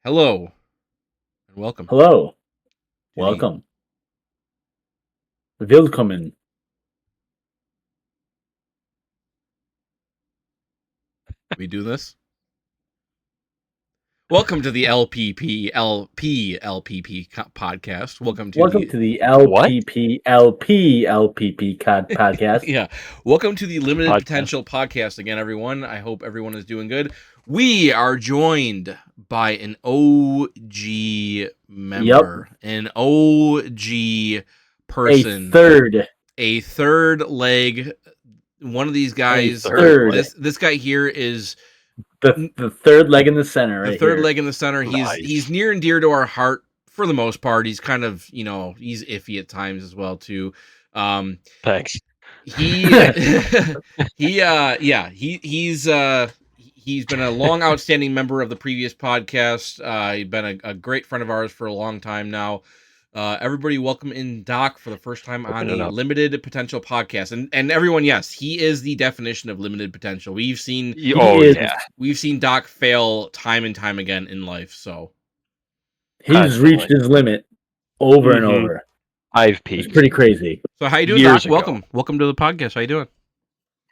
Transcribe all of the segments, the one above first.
Hello and welcome Hello, to the welcome, willkommen. we do this. Welcome to the LPP podcast. Welcome to Welcome the to the What? LPP podcast. yeah. Welcome to the Limited Podcast. Potential podcast again, everyone. I hope everyone is doing good. We are joined by an OG member, an OG person, A a third leg. One of these guys. third. This guy here is the third leg in the center, the right third here. leg in the center. Nice. He's near and dear to our heart for the most part. He's kind of, he's iffy at times as well too. Thanks. He's been a long outstanding member of the previous podcast. He's been a great friend of ours for a long time now. Everybody welcome in Doc for the first time on Open it the up. Limited Potential podcast. And everyone, yes, he is the definition of limited potential. We've seen Oh, is- yeah. we've seen Doc fail time and time again in life. So He's Constantly. reached his limit over and Mhm. over. I've It's peaked. pretty crazy. So how you doing, Years Doc? ago. Welcome to the podcast. How you doing?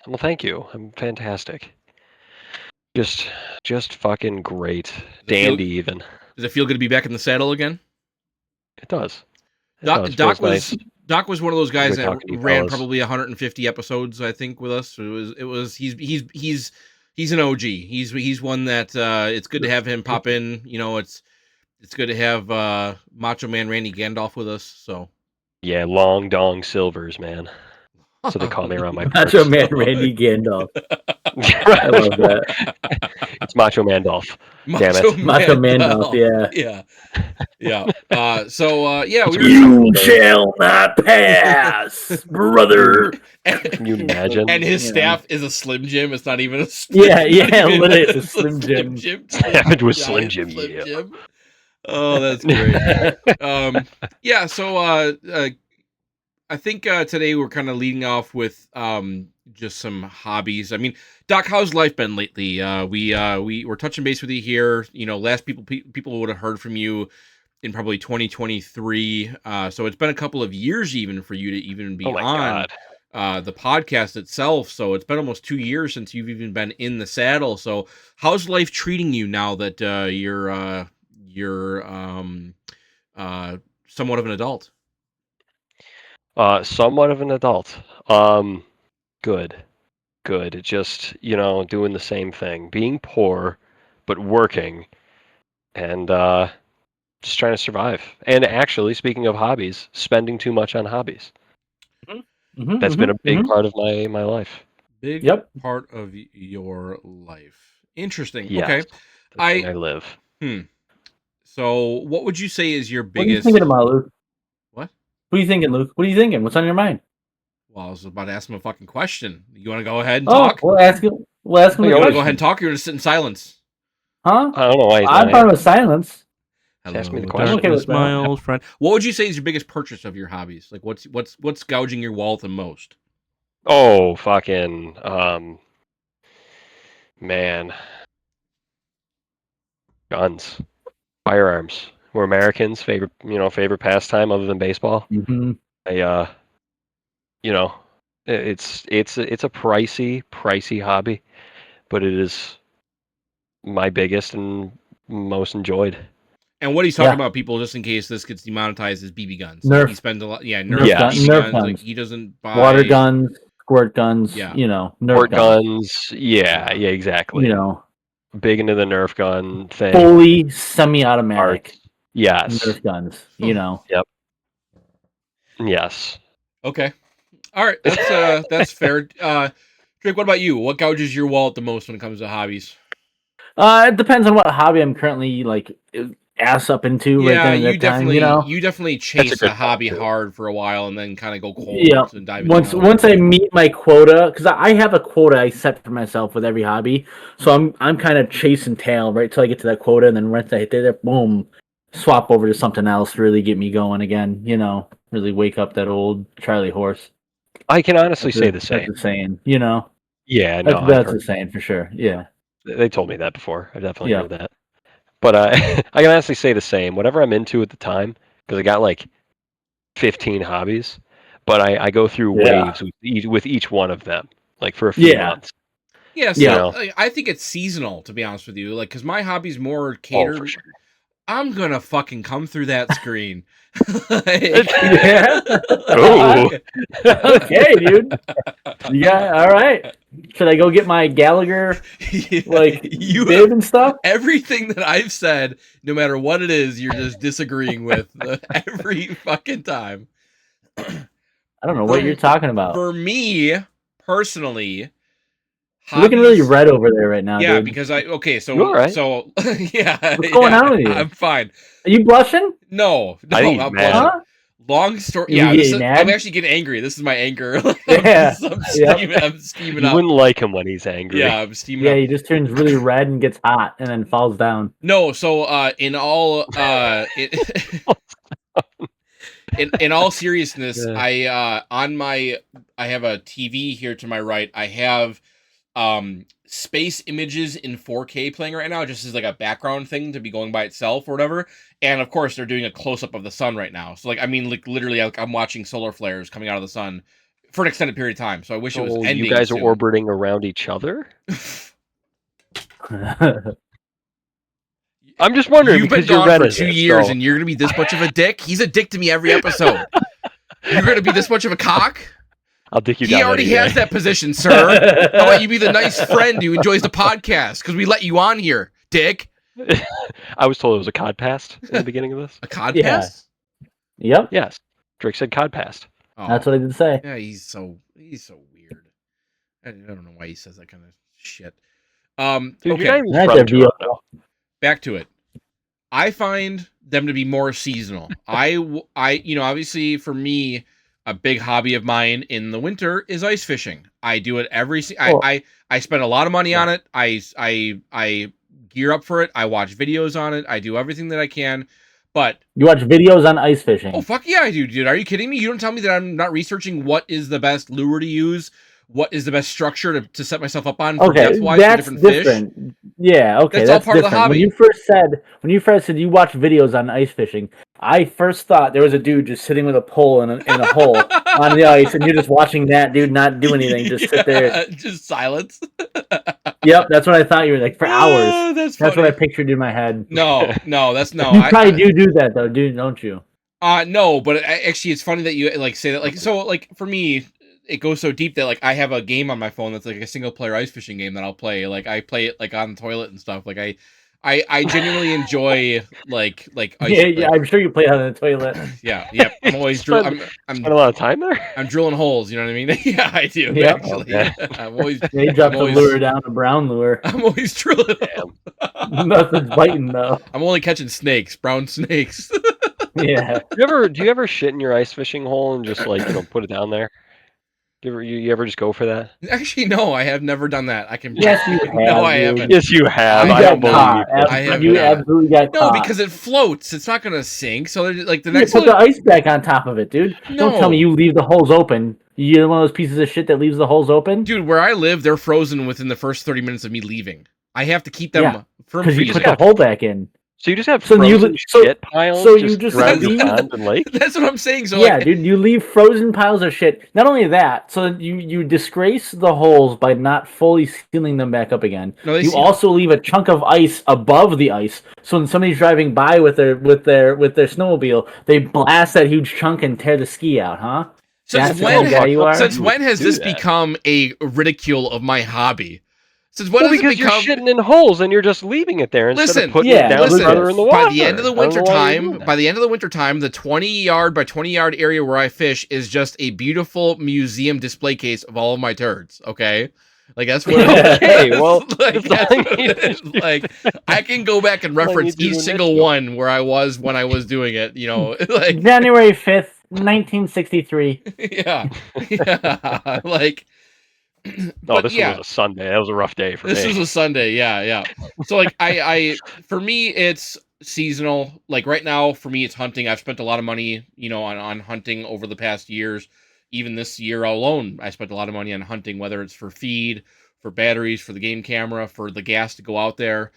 Well, thank you. I'm fantastic. Just fucking great. Dandy, even. Does it feel good to be back in the saddle again? It does. It Doc, does. Doc Feels was nice. Doc was one of those guys Good that talking to you ran fellas. probably 150 episodes, I think, with us. It was he's an OG. He's one that it's good to have him pop in. It's good to have Macho Man Randy Gandalf with us. So Yeah, long dong silvers, man. So they call me around my Macho purse. Man Randy Gandalf. I love that. It's Macho Mandolf. Damn it. Macho Mandolf, yeah. We were You shall not pass, brother. Can you imagine? And his Yeah. staff is a Slim Jim. It's not even a Yeah, literally, it's a Slim Jim. It was Slim Giant Jim, Slim yeah. Jim. Oh, that's great. I think today we're kind of leading off with just some hobbies. I mean, Doc, how's life been lately? We were touching base with you here. Last people would have heard from you in probably 2023. So it's been a couple of years even for you to even be Oh my on god. the podcast itself. So it's been almost 2 years since you've even been in the saddle. So how's life treating you now that you're somewhat of an adult? Somewhat of an adult. Good. Just, doing the same thing. Being poor, but working, and just trying to survive. And actually, speaking of hobbies, spending too much on hobbies. That's been a big part of my life. Big Yep. part of your life. Interesting. Yes. Okay. That's where I live. So what would you say is your What are you biggest... thinking about, Luke? What? What are you thinking, Luke? What are you thinking? What's on your mind? Well, I was about to ask him a fucking question. You want to go ahead and Oh, talk? we'll ask him. We'll ask him. You the want to question. go ahead and talk, or you're going to sit in silence? Huh? I don't know why he's I'm not fine here. with silence. Ask me the Hello, question. Okay with darkness, my that. old friend. What would you say is your biggest purchase of your hobbies? Like, what's gouging your wallet the most? Oh, fucking, man. Guns. Firearms. We're Americans. Favorite pastime other than baseball. Mm-hmm. It's a pricey hobby, but it is my biggest and most enjoyed. And what he's talking Yeah. about, people, just in case this gets demonetized, is BB guns. Nerf. He spends a lot. Yeah, Nerf Nerf, guns. BB Nerf guns. guns. Like, he doesn't buy Water guns, squirt guns. Yeah. Nerf Sport guns. guns. Yeah, exactly. Big into the Nerf gun thing. Fully semi-automatic Arts. Yes. Nerf guns. Yes. Okay. All right. That's fair. Drake, what about you? What gouges your wallet the most when it comes to hobbies? It depends on what hobby I'm currently ass up into right then at that time. You definitely chase good a hobby point, too. hard for a while and then kind of go cold Yeah. and dive into Once I meet my quota, because I have a quota I set for myself with every hobby, so I'm kind of chasing tail right till I get to that quota, and then once I hit there, boom, swap over to something else to really get me going again. Really wake up that old Charlie horse. I can honestly say the That's same. the saying. Yeah, no, I've That's heard- the saying for sure. Yeah. they told me that before. I definitely Yeah. heard that. But I can honestly say the same. Whatever I'm into at the time, because I got like 15 hobbies, but I go through Yeah. waves with each one of them, like for a few Yeah. months. Yeah, You so know? I think it's seasonal, to be honest with you. Like, because my hobby's more Oh, catered. for sure. I'm gonna fucking come through that screen. Yeah. Ooh. Okay, dude. Yeah. All right. Should I go get my Gallagher like you bib have and stuff? everything that I've said, no matter what it is, you're just disagreeing with every fucking time. I don't know what you're talking about. For me personally, You're looking really hobbies. red over there right now, Yeah, dude. because so You all right? yeah. What's going on with you? I'm fine. Are you blushing? No, I think he's I'm mad. blushing. Huh? Long story. You Yeah, getting mad? I'm actually getting angry. This is my anger. Yeah. I'm Yep. steaming. I'm steaming You up. wouldn't like him when he's angry. Yeah, I'm steaming Yeah, up. he just turns really red and gets hot and then falls down. No, so in all in all seriousness, Yeah. I have a TV here to my right. I have space images in 4K playing right now, just as like a background thing to be going by itself or whatever. And of course, they're doing a close up of the sun right now. So like, I mean, like literally, like, I'm watching solar flares coming out of the sun for an extended period of time. So I wish it was So ending. you guys are soon. orbiting around each other? I'm just wondering You've been because you're gone red for as 2 it, years, so- and you're gonna be this much of a dick. He's a dick to me every episode. You're gonna be this much of a cock. I'll dick you He down. already anyway. has that position, sir. How about you be the nice friend who enjoys the podcast because we let you on here, dick. I was told it was a cod past in the beginning of this. A cod Yeah. pass? Yep, Yes, Drake said cod past. Oh, that's what I did say. yeah, he's so weird. I don't know why he says that kind of shit. Dude, Okay, you're not even Right from there, Vio. Toronto. back to it. I find them to be more seasonal. Obviously for me, a big hobby of mine in the winter is ice fishing. I do it every. Cool. I spend a lot of money on it. I gear up for it. I watch videos on it. I do everything that I can. But You watch videos on ice fishing. oh fuck yeah, I do, dude. Are you kidding me? You don't tell me that I'm not researching what is the best lure to use, what is the best structure to set myself up on for Okay, depth-wise for that's different different. fish. Yeah, okay, That's all that's part of the different. hobby. When you first said you watch videos on ice fishing, I first thought there was a dude just sitting with a pole in a hole on the ice, and you're just watching that dude not do anything, just sit there. Just silence. Yep, that's what I thought you were like for hours. Oh, that's That's funny. what I pictured in my head. No, that's no. You probably do that though, dude, don't you? No, but actually, it's funny that you like say that. Like, so, like for me, it goes so deep that like I have a game on my phone that's like a single player ice fishing game that I'll play. Like I play it like on the toilet and stuff. Like I genuinely enjoy like ice. Yeah, I'm sure you play on the toilet. Yeah. I'm always Spend a lot of time there. I'm drilling holes. You know what I mean? Yeah, I do. Yeah. Actually, Okay. I'm always They dropped the always- lure down, a brown lure. I'm always drilling. Damn. Nothing's biting though. I'm only catching snakes, brown snakes. Yeah. Do you ever shit in your ice fishing hole and just like put it down there? You ever just go for that? Actually, no, I have never done that. I can. Yes, you have. No, I dude. haven't. Yes, you have. You I don't got believe caught. you. I have You not. absolutely got No, caught. because it floats. It's not gonna sink. So like the You next put one. the ice back on top of it, dude. Don't tell No. me you leave the holes open. You're one of those pieces of shit that leaves the holes open. Dude, where I live, they're frozen within the first 30 minutes of me leaving. I have to keep them Yeah, from Because you freezing. put the hole back in. So you just have So you- frozen so- shit piles so just you just around your leave- pond and lake? That's what I'm saying. So Yeah, like, dude, you leave frozen piles of shit. Not only that, so you disgrace the holes by not fully sealing them back up again. No, they You seal- also leave a chunk of ice above the ice, so when somebody's driving by with their snowmobile, they blast that huge chunk and tear the ski out, huh? since That's when? the guy you are? Since when has Do this that. become a ridicule of my hobby? Since when Well, has it because become? you're shitting in holes and you're just leaving it there instead Listen, of putting yeah, it down listen, further in the water. By the end of the I don't winter know why you're time, doing that. by the end of the winter time, the 20-yard by 20-yard area where I fish is just a beautiful museum display case of all of my turds. Okay, like that's what. Okay, well, like, that's that's all what you it is. need to do. Like I can go back and all you reference need to do each in single this one where I was when I was doing it. You know, like January 5th, 1963. yeah, like. No, but this yeah. one was a Sunday. That was a rough day for This me. was a Sunday, yeah. So like I for me it's seasonal. Like right now for me it's hunting. I've spent a lot of money, on hunting over the past years. Even this year alone, I spent a lot of money on hunting, whether it's for feed, for batteries, for the game camera, for the gas to go out there.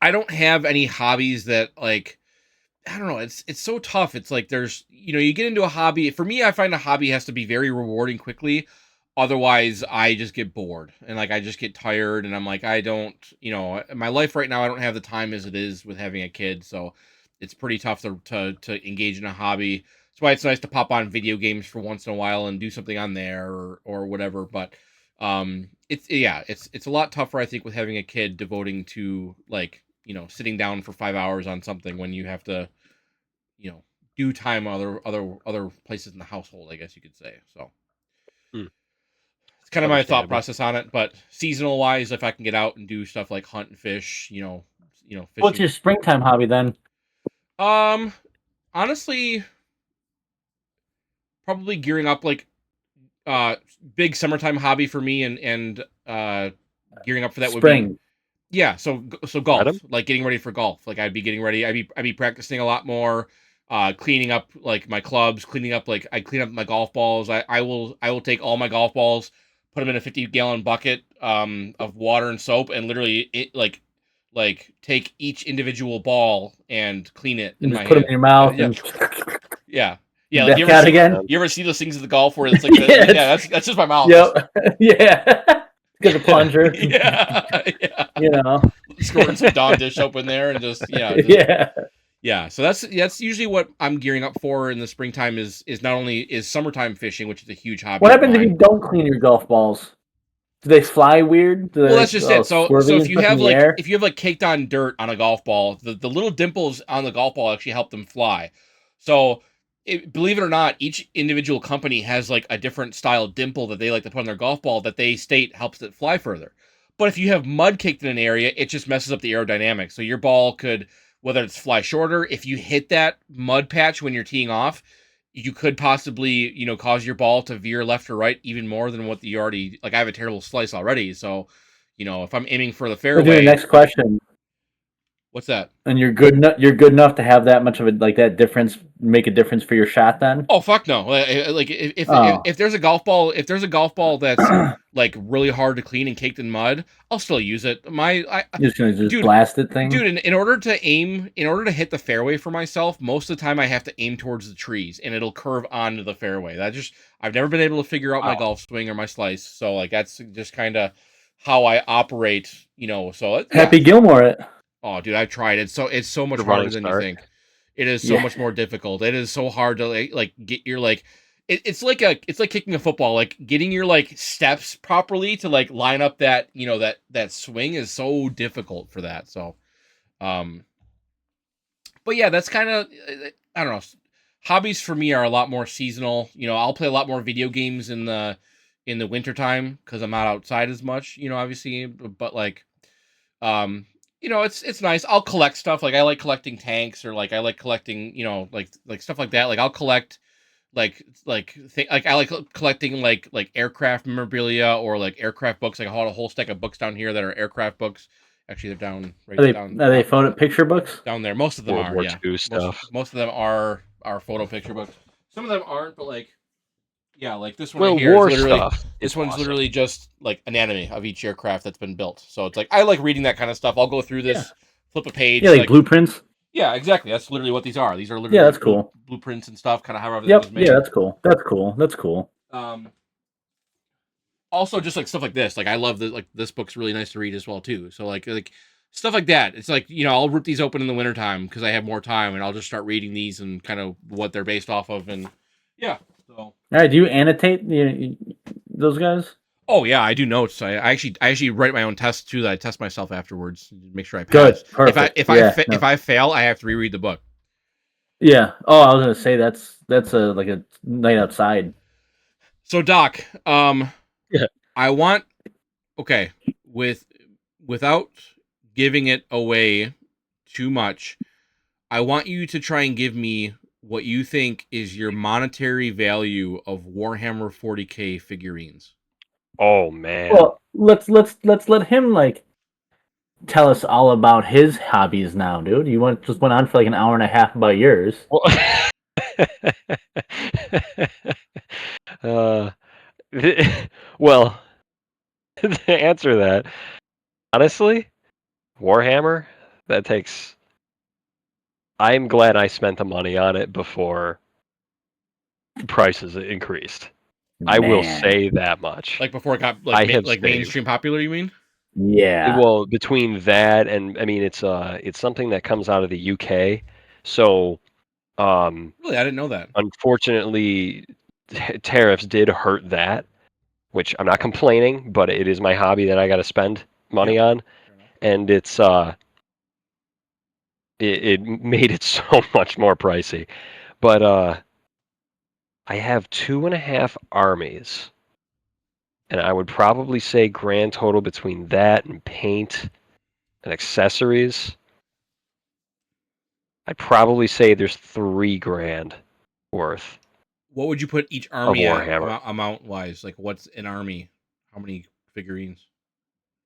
I don't have any hobbies that like I don't know. It's so tough. It's like there's you get into a hobby. For me, I find a hobby has to be very rewarding quickly. Otherwise, I just get bored and like I just get tired and I'm like I don't my life right now I don't have the time as it is with having a kid. So it's pretty tough to engage in a hobby. That's why it's nice to pop on video games for once in a while and do something on there or whatever. But it's a lot tougher I think with having a kid devoting to like sitting down for 5 hours on something when you have to you know do time other places in the household, I guess you could say. So Hmm. it's kind of my thought Understandable. process on it. But seasonal wise, if I can get out and do stuff like hunt and fish, What's fishing. your springtime hobby then? um Honestly, probably gearing up like uh big summertime hobby for me and gearing up for that would be Spring. yeah, so golf, Adam? like getting ready for golf. Like I'd be getting ready. I'd be practicing a lot more, cleaning up like my clubs, cleaning up like I clean up my golf balls. I will take all my golf balls, put them in a 50-gallon bucket of water and soap, and literally like take each individual ball and clean it in And my just put them hand. in your mouth Yeah, and yeah, yeah. Like back out again. you ever see those things at the golf where it's like Yeah, yeah, that's just my mouth. yep. Yeah. Get the plunger. Yeah, yeah. You know. Squirting some Dawn dish up in there and just Yeah. yeah. So that's usually what I'm gearing up for in the springtime is not only is summertime fishing, which is a huge hobby What of happens if mine. you don't clean your golf balls? Do they fly weird? Do they Well, that's just it. So swervy if and you stuff in have the air? caked on dirt on a golf ball, the little dimples on the golf ball actually help them fly. So believe it or not, each individual company has like a different style dimple that they like to put on their golf ball that they state helps it fly further. But if you have mud caked in an area, it just messes up the aerodynamics. So your ball could, whether it's fly shorter, if you hit that mud patch when you're teeing off, you could possibly, cause your ball to veer left or right even more than what you already like. I have a terrible slice already, so if I'm aiming for the We'll do the fairway, next question. what's that? And you're good enough to have that much of a like that difference make a difference for your shot then? Oh fuck no! Like Oh. if there's a golf ball that's like really hard to clean and caked in mud, I'll still use it. You're just gonna just Dude, blast it thing? in order to hit the fairway for myself, most of the time I have to aim towards the trees and it'll curve onto the fairway. I've never been able to figure out my Wow. golf swing or my slice. So like that's just kind of how I operate, so yeah. Happy Gilmore it. Oh dude, I've tried it. It's so much The harder running than you start. think. It is so Yeah. much more difficult. It is so hard to like get your like it's like kicking a football, like getting your like steps properly to like line up that, that swing is so difficult for that. So um but yeah, that's kind of I don't know. Hobbies for me are a lot more seasonal. I'll play a lot more video games in the wintertime because I'm not outside as much. Obviously, but like, um, it's nice. I'll collect stuff. Like I like collecting tanks, or like I like collecting, like stuff like that. Like I'll collect like I like collecting like aircraft memorabilia or like aircraft books. Like I hold a whole stack of books down here that are aircraft books. Actually, they're down right down. Are they photo picture books? Down there. Most of them World are, War yeah. II Most stuff. most of them are photo picture books. Some of them aren't, but like yeah, like this one Well, right here is war literally stuff. this It's one's awesome. literally just like anatomy of each aircraft that's been built. So it's like I like reading that kind of stuff. I'll go through this, Yeah. flip a page, Yeah, like blueprints. yeah, exactly. That's literally what these are. These are literally Yeah, that's cool. blueprints and stuff, kind of how everything Yep. was made. Yeah, that's cool. That's cool. That's cool. Also just like stuff like this. Like I love this book's really nice to read as well too. So like stuff like that. It's like, I'll rip these open in the wintertime because I have more time and I'll just start reading these and kind of what they're based off of and yeah. So All right, do you annotate those guys? oh yeah, I do notes. I actually write my own tests too that I test myself afterwards to make sure I Good. pass. Perfect. If Yeah, if I fail, I have to reread the book. Yeah. Oh, I was gonna say that's a like a night outside. So Doc, Yeah. I want okay, without giving it away too much, I want you to try and give me what you think is your monetary value of Warhammer 40K figurines. Oh man. Well, let's let him like tell us all about his hobbies now, dude. You just went on for like an hour and a half about yours. Well, uh, well, to answer that, honestly, Warhammer, That takes. I'm glad I spent the money on it before prices increased. I will Man. say that much. Like before it got I like have like saved. mainstream popular, you mean? Yeah. Well, between that and I mean, it's something that comes out of the UK. So, Really, I didn't know that. unfortunately, tariffs did hurt that, which I'm not complaining, but it is my hobby that I got to spend money on, Fair enough. and it made it so much more pricey. But I have 2.5 armies, and I would probably say grand total between that and paint and accessories. I'd probably say there's $3,000 worth What would you put each of army at Warhammer. amount wise? Like, what's an army? How many figurines?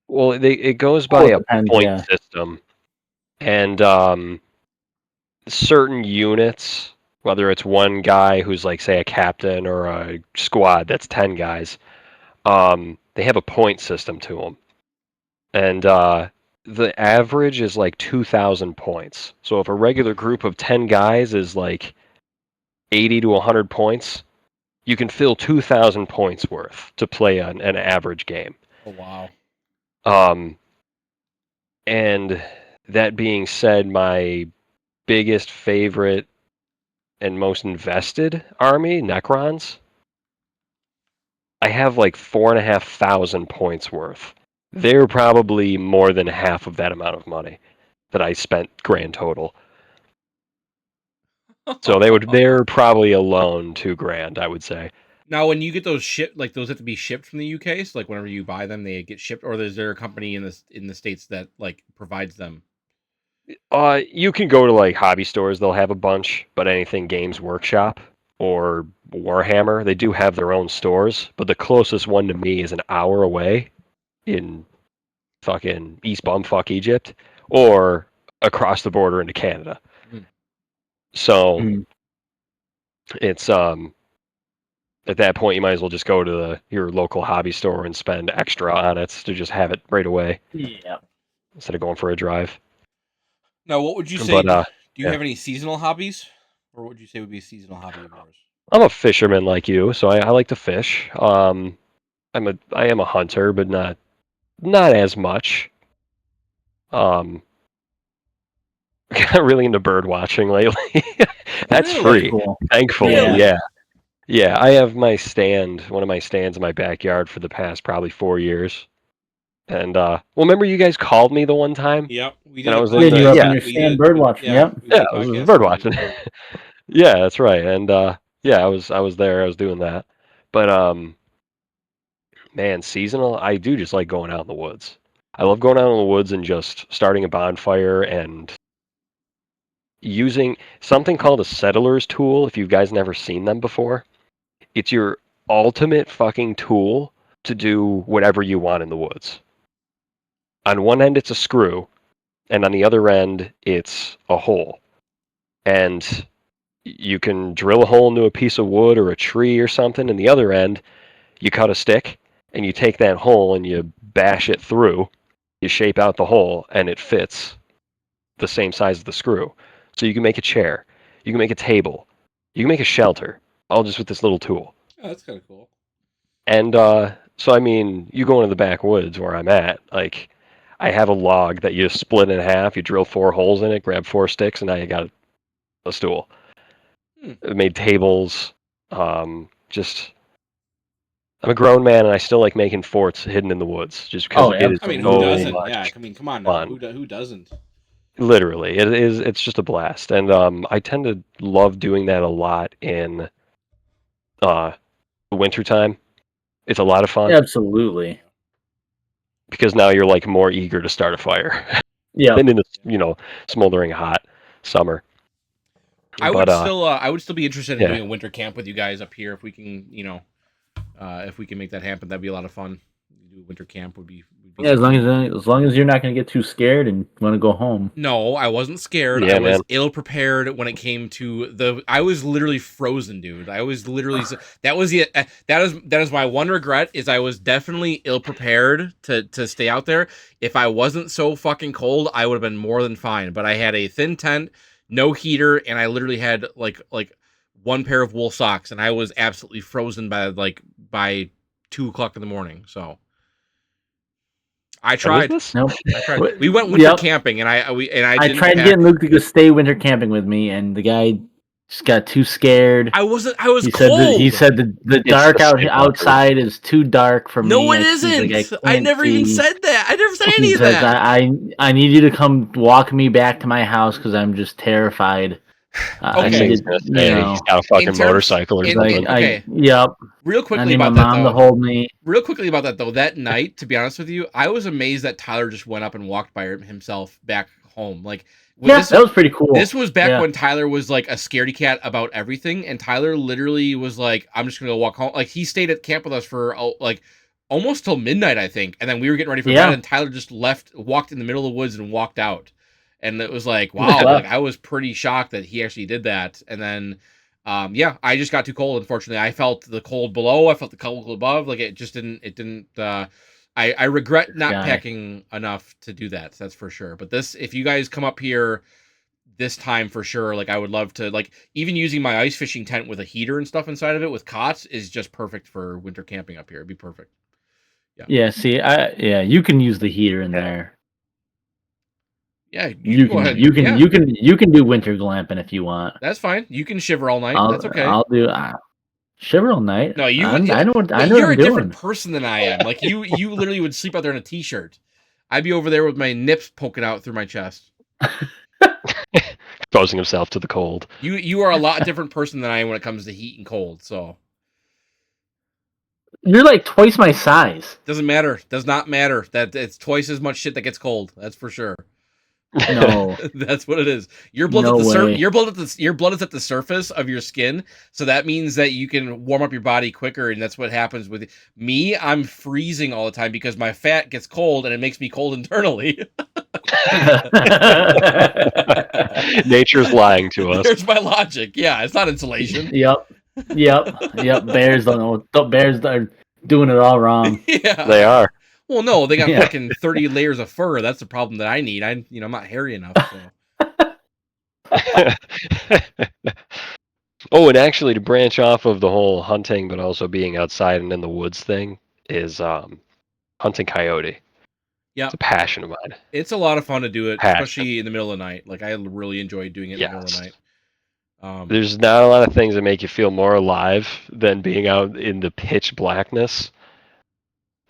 Well, it goes Oh, by it a depends, point yeah. system, and certain units, whether it's one guy who's like, say, a captain or a squad that's 10 guys, they have a point system to them, and the average is like 2,000 points. So if a regular group of 10 guys is like 80 to 100 points, you can fill 2,000 points worth to play an average game. Oh wow. And that being said, my biggest favorite and most invested army, Necrons, I have like 4,500 points worth. They're probably more than half of that amount of money that I spent grand total. So they're probably alone $2,000, I would say. Now, when you get those shipped, like those have to be shipped from the UK. So, like, whenever you buy them, they get shipped, or is there a company in the states that like provides them? You can go to like hobby stores; they'll have a bunch. But anything Games Workshop or Warhammer, they do have their own stores. But the closest one to me is an hour away in fucking East Bumfuck, Egypt, or across the border into Canada. Mm. So Mm. it's at that point you might as well just go to your local hobby store and spend extra on it to just have it right away Yeah. instead of going for a drive. Now, what would you say? But Do you yeah. have any seasonal hobbies, or what would you say would be a seasonal hobby of yours? I'm a fisherman like you, so I like to fish. I am a hunter, but not as much. Got really into bird watching lately. That's Really? free, Cool. thankfully. Yeah. Yeah. Yeah, I have my stand, one of my stands in my backyard for the past probably 4 years. And well, remember you guys called me the one time? Yep, we And did. I was Yeah, in you the were up yeah, on your stand bird watching. Yeah, Yep. we did yeah, a I was podcast bird about watching. it. Yeah, that's right. And yeah, I was there. I was doing that. But man, seasonal, I do just like going out in the woods. I love going out in the woods and just starting a bonfire and using something called a settler's tool. If you guys never seen them before, it's your ultimate fucking tool to do whatever you want in the woods. On one end, it's a screw, and on the other end, it's a hole. And you can drill a hole into a piece of wood or a tree or something, and the other end, you cut a stick, and you take that hole and you bash it through, you shape out the hole, and it fits the same size as the screw. So you can make a chair, you can make a table, you can make a shelter, all just with this little tool. Oh, that's kind of cool. And so, I mean, you go into the backwoods where I'm at, like, I have a log that you just split in half, you drill 4 holes in it, grab 4 sticks, and now you got a stool. I made tables, just I'm a grown man and I still like making forts hidden in the woods just because Oh, it is I mean, who so doesn't? much Yeah, I mean, come on now. fun. Who doesn't? Literally, it's just a blast. And I tend to love doing that a lot in the wintertime. It's a lot of fun absolutely. because now you're like more eager to start a fire Yeah. than in the smoldering hot summer. I But would still be interested in yeah. doing a winter camp with you guys up here if we can, if we can make that happen. That'd be a lot of fun. do a winter camp would be Yeah, as long as you're not gonna get too scared and want to go home. No, I wasn't scared. Yeah, I was man. ill prepared when it came to the. I was literally frozen, dude. I was literally. That was the. That is my one regret is I was definitely ill prepared to stay out there. If I wasn't so fucking cold, I would have been more than fine. But I had a thin tent, no heater, and I literally had like one pair of wool socks, and I was absolutely frozen by 2 o'clock in the morning. So. I tried. Nope. I tried. We went winter Yep. camping, and I I didn't tried pack. getting Luke to go stay winter camping with me, and the guy just got too scared. I was He cold. said the dark the same outside is too dark for me. No, it He's like, isn't. I I can't never even see. said that. I never said any He of says, that. I need you to come walk me back to my house because I'm just terrified. I Okay. needed, He's got a In fucking terms- motorcycle or in- something. in- okay. Yep. Real I quickly need my about that mom to though. hold me. Real quickly about that though. That night, to be honest with you, I was amazed that Tyler just went up and walked by himself back home. Like, Yeah, that was pretty cool. This was back Yeah. when Tyler was like a scaredy cat about everything, and Tyler literally was like, "I'm just gonna go walk home." Like he stayed at camp with us for like almost till midnight, I think, and then we were getting ready for Yeah. bed, and Tyler just walked in the middle of the woods, and walked out. And it was like, wow, Yeah. like I was pretty shocked that he actually did that. And then, yeah, I just got too cold. Unfortunately, I felt the cold below, I felt the cold above. Like it just didn't. It didn't. I regret not Guy. packing enough to do that. That's for sure. But if you guys come up here this time for sure, like I would love to, like even using my ice fishing tent with a heater and stuff inside of it with cots is just perfect for winter camping up here. It'd be perfect. Yeah. See, you can use the heater in there. Yeah, You go ahead. can you can do winter glamping if you want. That's fine. You can shiver all night. That's okay. I'll do shiver all night. No, you I would. know what But I know you're what a I'm doing. different person than I am. Like you literally would sleep out there in a t-shirt. I'd be over there with my nips poking out through my chest. Exposing himself to the cold. You are a lot different person than I am when it comes to heat and cold. So You're like twice my size. doesn't matter. Does not matter. That it's twice as much shit that gets cold. That's for sure. No. That's what it is. Your blood No at the way. your blood is at the surface of your skin, so that means that you can warm up your body quicker, and that's what happens with me. I'm freezing all the time because my fat gets cold, and it makes me cold internally. Nature's lying to us. There's my logic. Yeah, it's not insulation. Yep. Bears don't know. Bears are doing it all wrong. Yeah, They are. Well, no, they got Yeah. fucking 30 layers of fur. That's the problem that I need. I'm not hairy enough. So. Oh, and actually, to branch off of the whole hunting, but also being outside and in the woods thing, is hunting coyote. Yeah, It's a passion of mine. it's a lot of fun to do it, Passion. especially in the middle of the night. Like I really enjoy doing it in the middle of the Yes. night. There's not a lot of things that make you feel more alive than being out in the pitch blackness.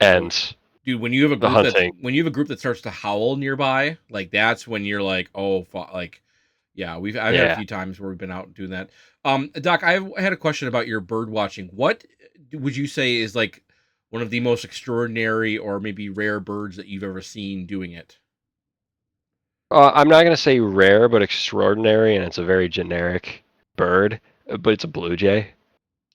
And Dude, when you have a The group hunting. that starts to howl nearby, like that's when you're like, oh, like, yeah, I've had a Yeah. few times where we've been out doing that. Doc, I had a question about your bird watching. What would you say is like one of the most extraordinary or maybe rare birds that you've ever seen doing it? I'm not going to say rare, but extraordinary, and it's a very generic bird, but it's a blue jay.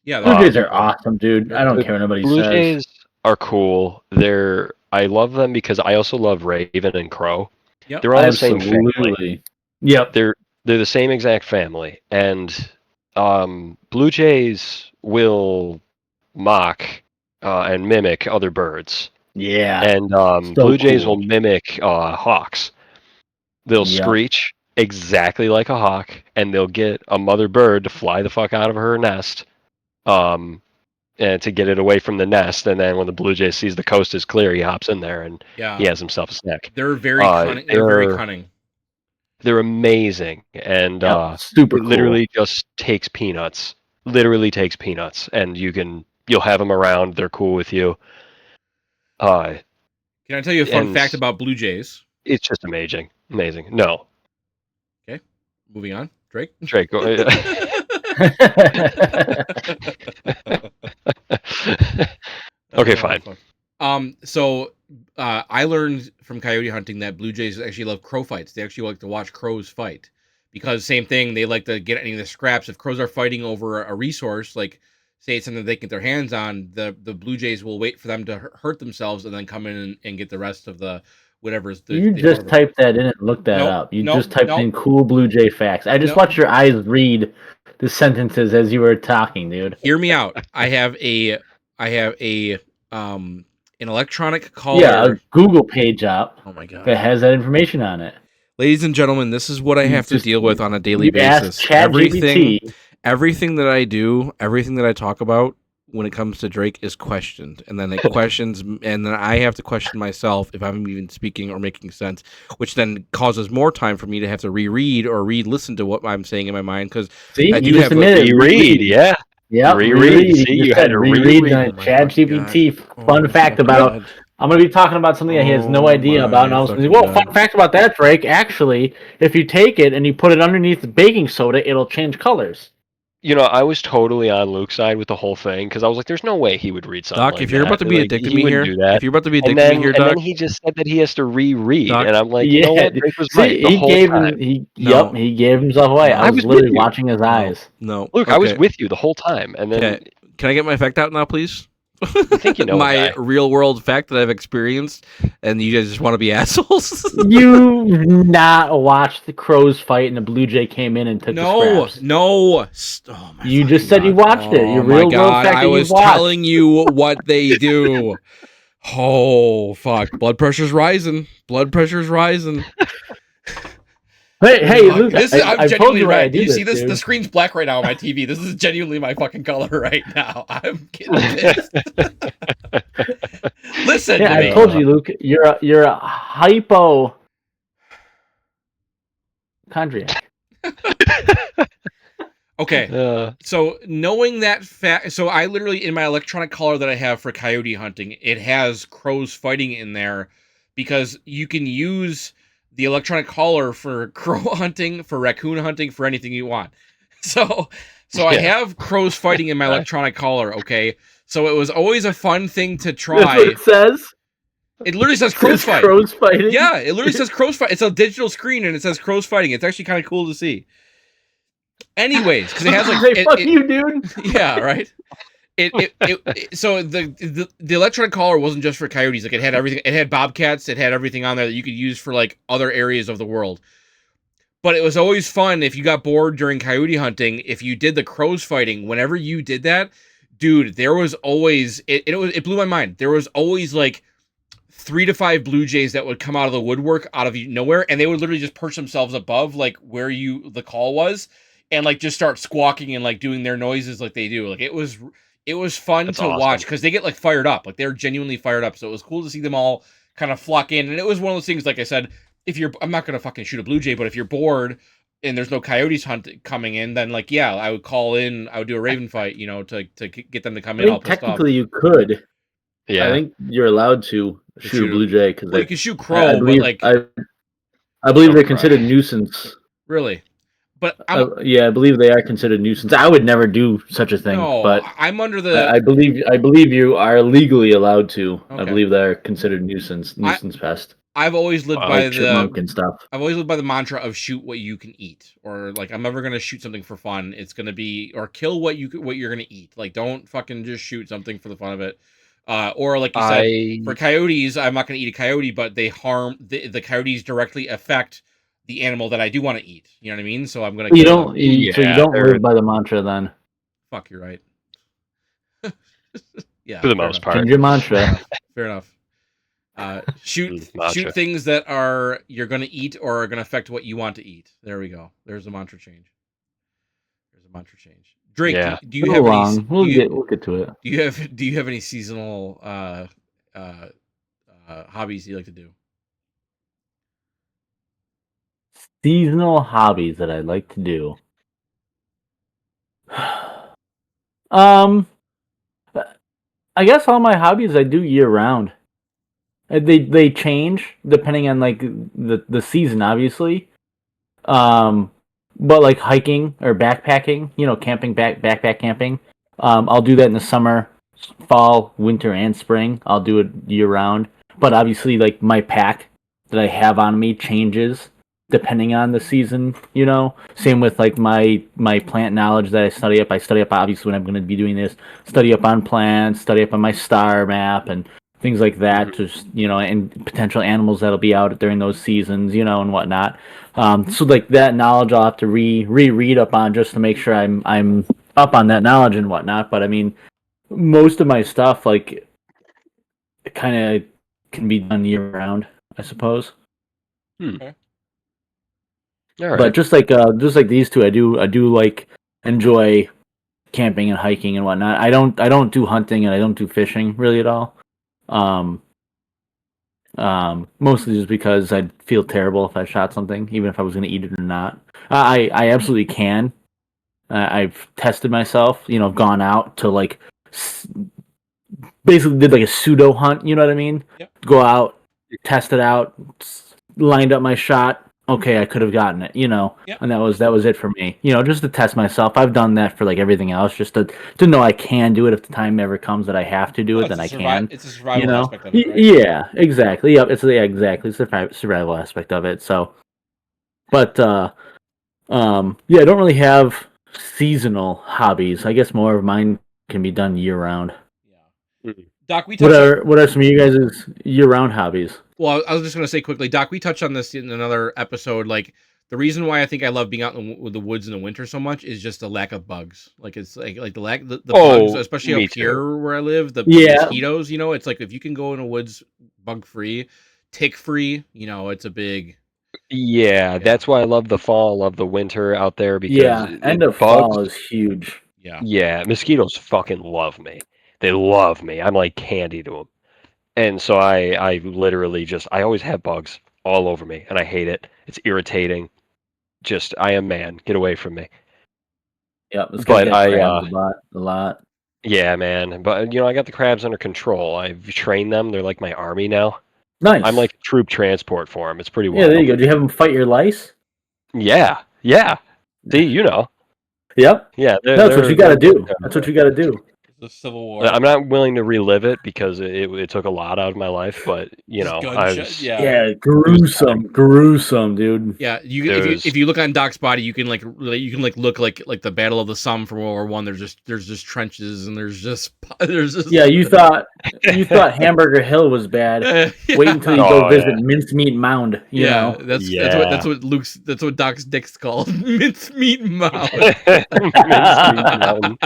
Yeah, Blue that's jays pretty are cool. awesome, dude. I don't The care what nobody Blue says. jays are cool. I love them because I also love raven and crow. Yep. They're all the same family. Absolutely. Yep. They're the same exact family, and blue jays will mock and mimic other birds, Yeah. and So blue jays cool. will mimic hawks. They'll Yeah. screech exactly like a hawk, and they'll get a mother bird to fly the fuck out of her nest, and to get it away from the nest. And then when the blue jay sees the coast is clear, he hops in there and Yeah. he has himself a snack. They're very cunning. They're very cunning. They're amazing, and Yep. Super it cool. literally just takes peanuts. Literally takes peanuts, and you'll have them around. They're cool with you. Can I tell you a fun and- fact about blue jays? It's just amazing. No, Moving on, Drake. Drake. Okay, fine. So I learned from coyote hunting that blue jays actually love crow fights. They actually like to watch crows fight because same thing. They like to get any of the scraps. If crows are fighting over a resource, like say it's something they can get their hands on, the Blue Jays will wait for them to hurt themselves and then come in and get the rest of the whatever's the. You just typed that in and looked that Nope, up. You nope, just typed nope. in cool Blue Jay facts. I just Nope. watched your eyes read the sentences as you were talking, dude. Hear me out. I have a an electronic caller. Yeah, a Google page up Oh my god. that has that information on it. Ladies and gentlemen, this is what I have to deal with on a daily You ask basis. Everything ChatGPT. that I do, everything that I talk about when it comes to Drake is questioned, and then it questions, and then I have to question myself if I'm even speaking or making sense, which then causes more time for me to have to reread or re-listen to what I'm saying in my mind because See, I you do just have a admitted it. Reread, yeah. Yep, Reread. See, you had to reread reread. the Oh my ChatGPT. God. Fun Oh fact my about. God. I'm going to be talking about something that he has no Oh idea my about. And I was fucking well, God. fun fact about that, Drake. Actually, if you take it and you put it underneath the baking soda, it'll change colors. You know, I was totally on Luke's side with the whole thing because I was like, "There's no way he would read something Doc, like if you're that. about to be Like, addicted to he me wouldn't here, do that." if you're about to be And addicted to then, me here, and Doc, then he just said that he has to reread, Doc, and I'm like, you know what? Drake was right the he whole gave time. he gave himself away. No. I I was was with literally you. watching his eyes. No. Luke, I was Okay. with you the whole time, and then Okay. Can I get my fact out now, please? you think you know a my guy. real world fact that I've experienced, and you guys just want to be assholes. You not watched the Crows fight and the Blue Jay came in and took the No, scraps. no. Oh my You just fucking said you God. watched it. Your Oh real my world God, fact I that you was watched. telling you what they do. Oh fuck! Blood pressure's rising. Blood pressure's rising. Hey, Fuck. Luke, This is, I'm I told genuinely you why I red. do You see this, this? The dude. screen's black right now on my TV. This is genuinely my fucking color right now. I'm getting pissed. Listen Yeah, to I me. told you, Luke. You're a hypochondriac. Okay. So knowing that fact, so I literally in my electronic collar that I have for coyote hunting, it has crows fighting in there because you can use the electronic collar for crow hunting, for raccoon hunting, for anything you want. So I Yeah. have crows fighting in my electronic collar. Okay. So it was always a fun thing to That's try. what it says. It literally says It crows says fight. crows fighting. Yeah, it literally says crows fight. It's a digital screen and it says crows fighting. It's actually kind of cool to see. Anyways, because it has like Say, fuck you, dude. yeah, right. So the electronic collar wasn't just for coyotes. Like it had everything. It had bobcats. It had everything on there that you could use for like other areas of the world. But it was always fun if you got bored during coyote hunting. If you did the crows fighting, whenever you did that, dude, there was always it blew my mind. There was always like 3 to 5 blue jays that would come out of the woodwork out of nowhere, and they would literally just perch themselves above like where the call was, and like just start squawking and like doing their noises like they do. Like it was fun That's to awesome. watch because they get like fired up. Like they're genuinely fired up. So it was cool to see them all kind of flock in. And it was one of those things, like I said, I'm not gonna fucking shoot a blue jay, but if you're bored and there's no coyotes coming in, then like yeah, I would call in. I would do a raven fight, to get them to come I in. All think pissed off. technically you could. Yeah. I think you're allowed to shoot a blue jay because Well, you can shoot crow, I believe, but like I believe they're Crow considered cry. nuisance. really. But Yeah, I believe they are considered nuisance. I would never do such a thing, no, but I'm under the. I believe you are legally allowed to. I Okay. believe they're considered nuisance pest. I've always lived Wow. by Like chipmunk and stuff. I've always lived by the mantra of shoot what you can eat, or like I'm never gonna shoot something for fun. It's gonna be or kill what you're gonna eat. Like don't fucking just shoot something for the fun of it. Or like you said, for coyotes, I'm not gonna eat a coyote, but they harm the coyotes directly affect the animal that I do want to eat. You know what I mean? So I'm gonna. You kill don't. them. So you don't live by the mantra then. Fuck, you're right. Yeah, For the fair most enough. part. Change your mantra. Fair enough. Shoot Mantra. things that you're gonna eat or are gonna affect what you want to eat. There we go. There's a mantra change. Drake, Yeah. do you have any? We'll get to it. Do you have any seasonal hobbies you like to do? Seasonal hobbies that I like to do. I guess all my hobbies I do year round. They change depending on like the season, obviously. But like hiking or backpacking, camping, backpack camping. I'll do that in the summer, fall, winter, and spring. I'll do it year round. But obviously, like my pack that I have on me changes depending on the season. Same with like my plant knowledge that I study up. I study up obviously when I'm going to be doing this. Study up on plants. Study up on my star map and things like that. Just and potential animals that'll be out during those seasons. And whatnot. So like that knowledge I'll have to reread up on just to make sure I'm up on that knowledge and whatnot. But I mean, most of my stuff like it kind of can be done year round, I suppose. Okay. All right. But just like these two, I do like enjoy camping and hiking and whatnot. I don't do hunting and I don't do fishing really at all. Mostly just because I'd feel terrible if I shot something, even if I was going to eat it or not. I absolutely can. I've tested myself. Gone out to like basically did like a pseudo hunt. You know what I mean? Yep. Go out, test it out, lined up my shot. Okay, I could have gotten it, Yep. and that was it for me. Just to test myself. I've done that for like everything else, just to know I can do it if the time ever comes that I have to do it, then I can. It's a survival aspect of it, right? Yeah, exactly. Yep, exactly. It's the survival aspect of it. So, but yeah, I don't really have seasonal hobbies. I guess more of mine can be done year round. Yeah. Doc, we touched what are some of you guys' year round hobbies? Well, I was just going to say quickly, Doc, we touched on this in another episode. Like, the reason why I think I love being out in the woods in the winter so much is just the lack of bugs. Like, it's like the bugs, especially up here where I live, the mosquitoes, it's like if you can go in the woods bug free, tick free, it's a big. Yeah, that's why I love the fall, love the winter out there because end of fall is huge. Yeah, mosquitoes fucking love me. They love me. I'm like candy to them. And so I literally I always have bugs all over me, and I hate it. It's irritating. I am man. Get away from me. Yeah, but a lot. Yeah, man. But I got the crabs under control. I've trained them. They're like my army now. Nice. I'm like troop transport for them. It's pretty wild. Yeah, there you go. Do you have them fight your lice? Yeah. See, Yep. Yeah. That's what you got to do. That's what you got to do. The Civil War. I'm not willing to relive it because it took a lot out of my life, but gruesome, dude. Yeah, if you look on Doc's body, you can look like the Battle of the Somme from World War One. There's just trenches and there's just yeah. You thought Hamburger Hill was bad. Wait until you go visit Mincemeat Mound. You know? That's what Doc's dick's called. Mincemeat Mound. Mincemeat Mound.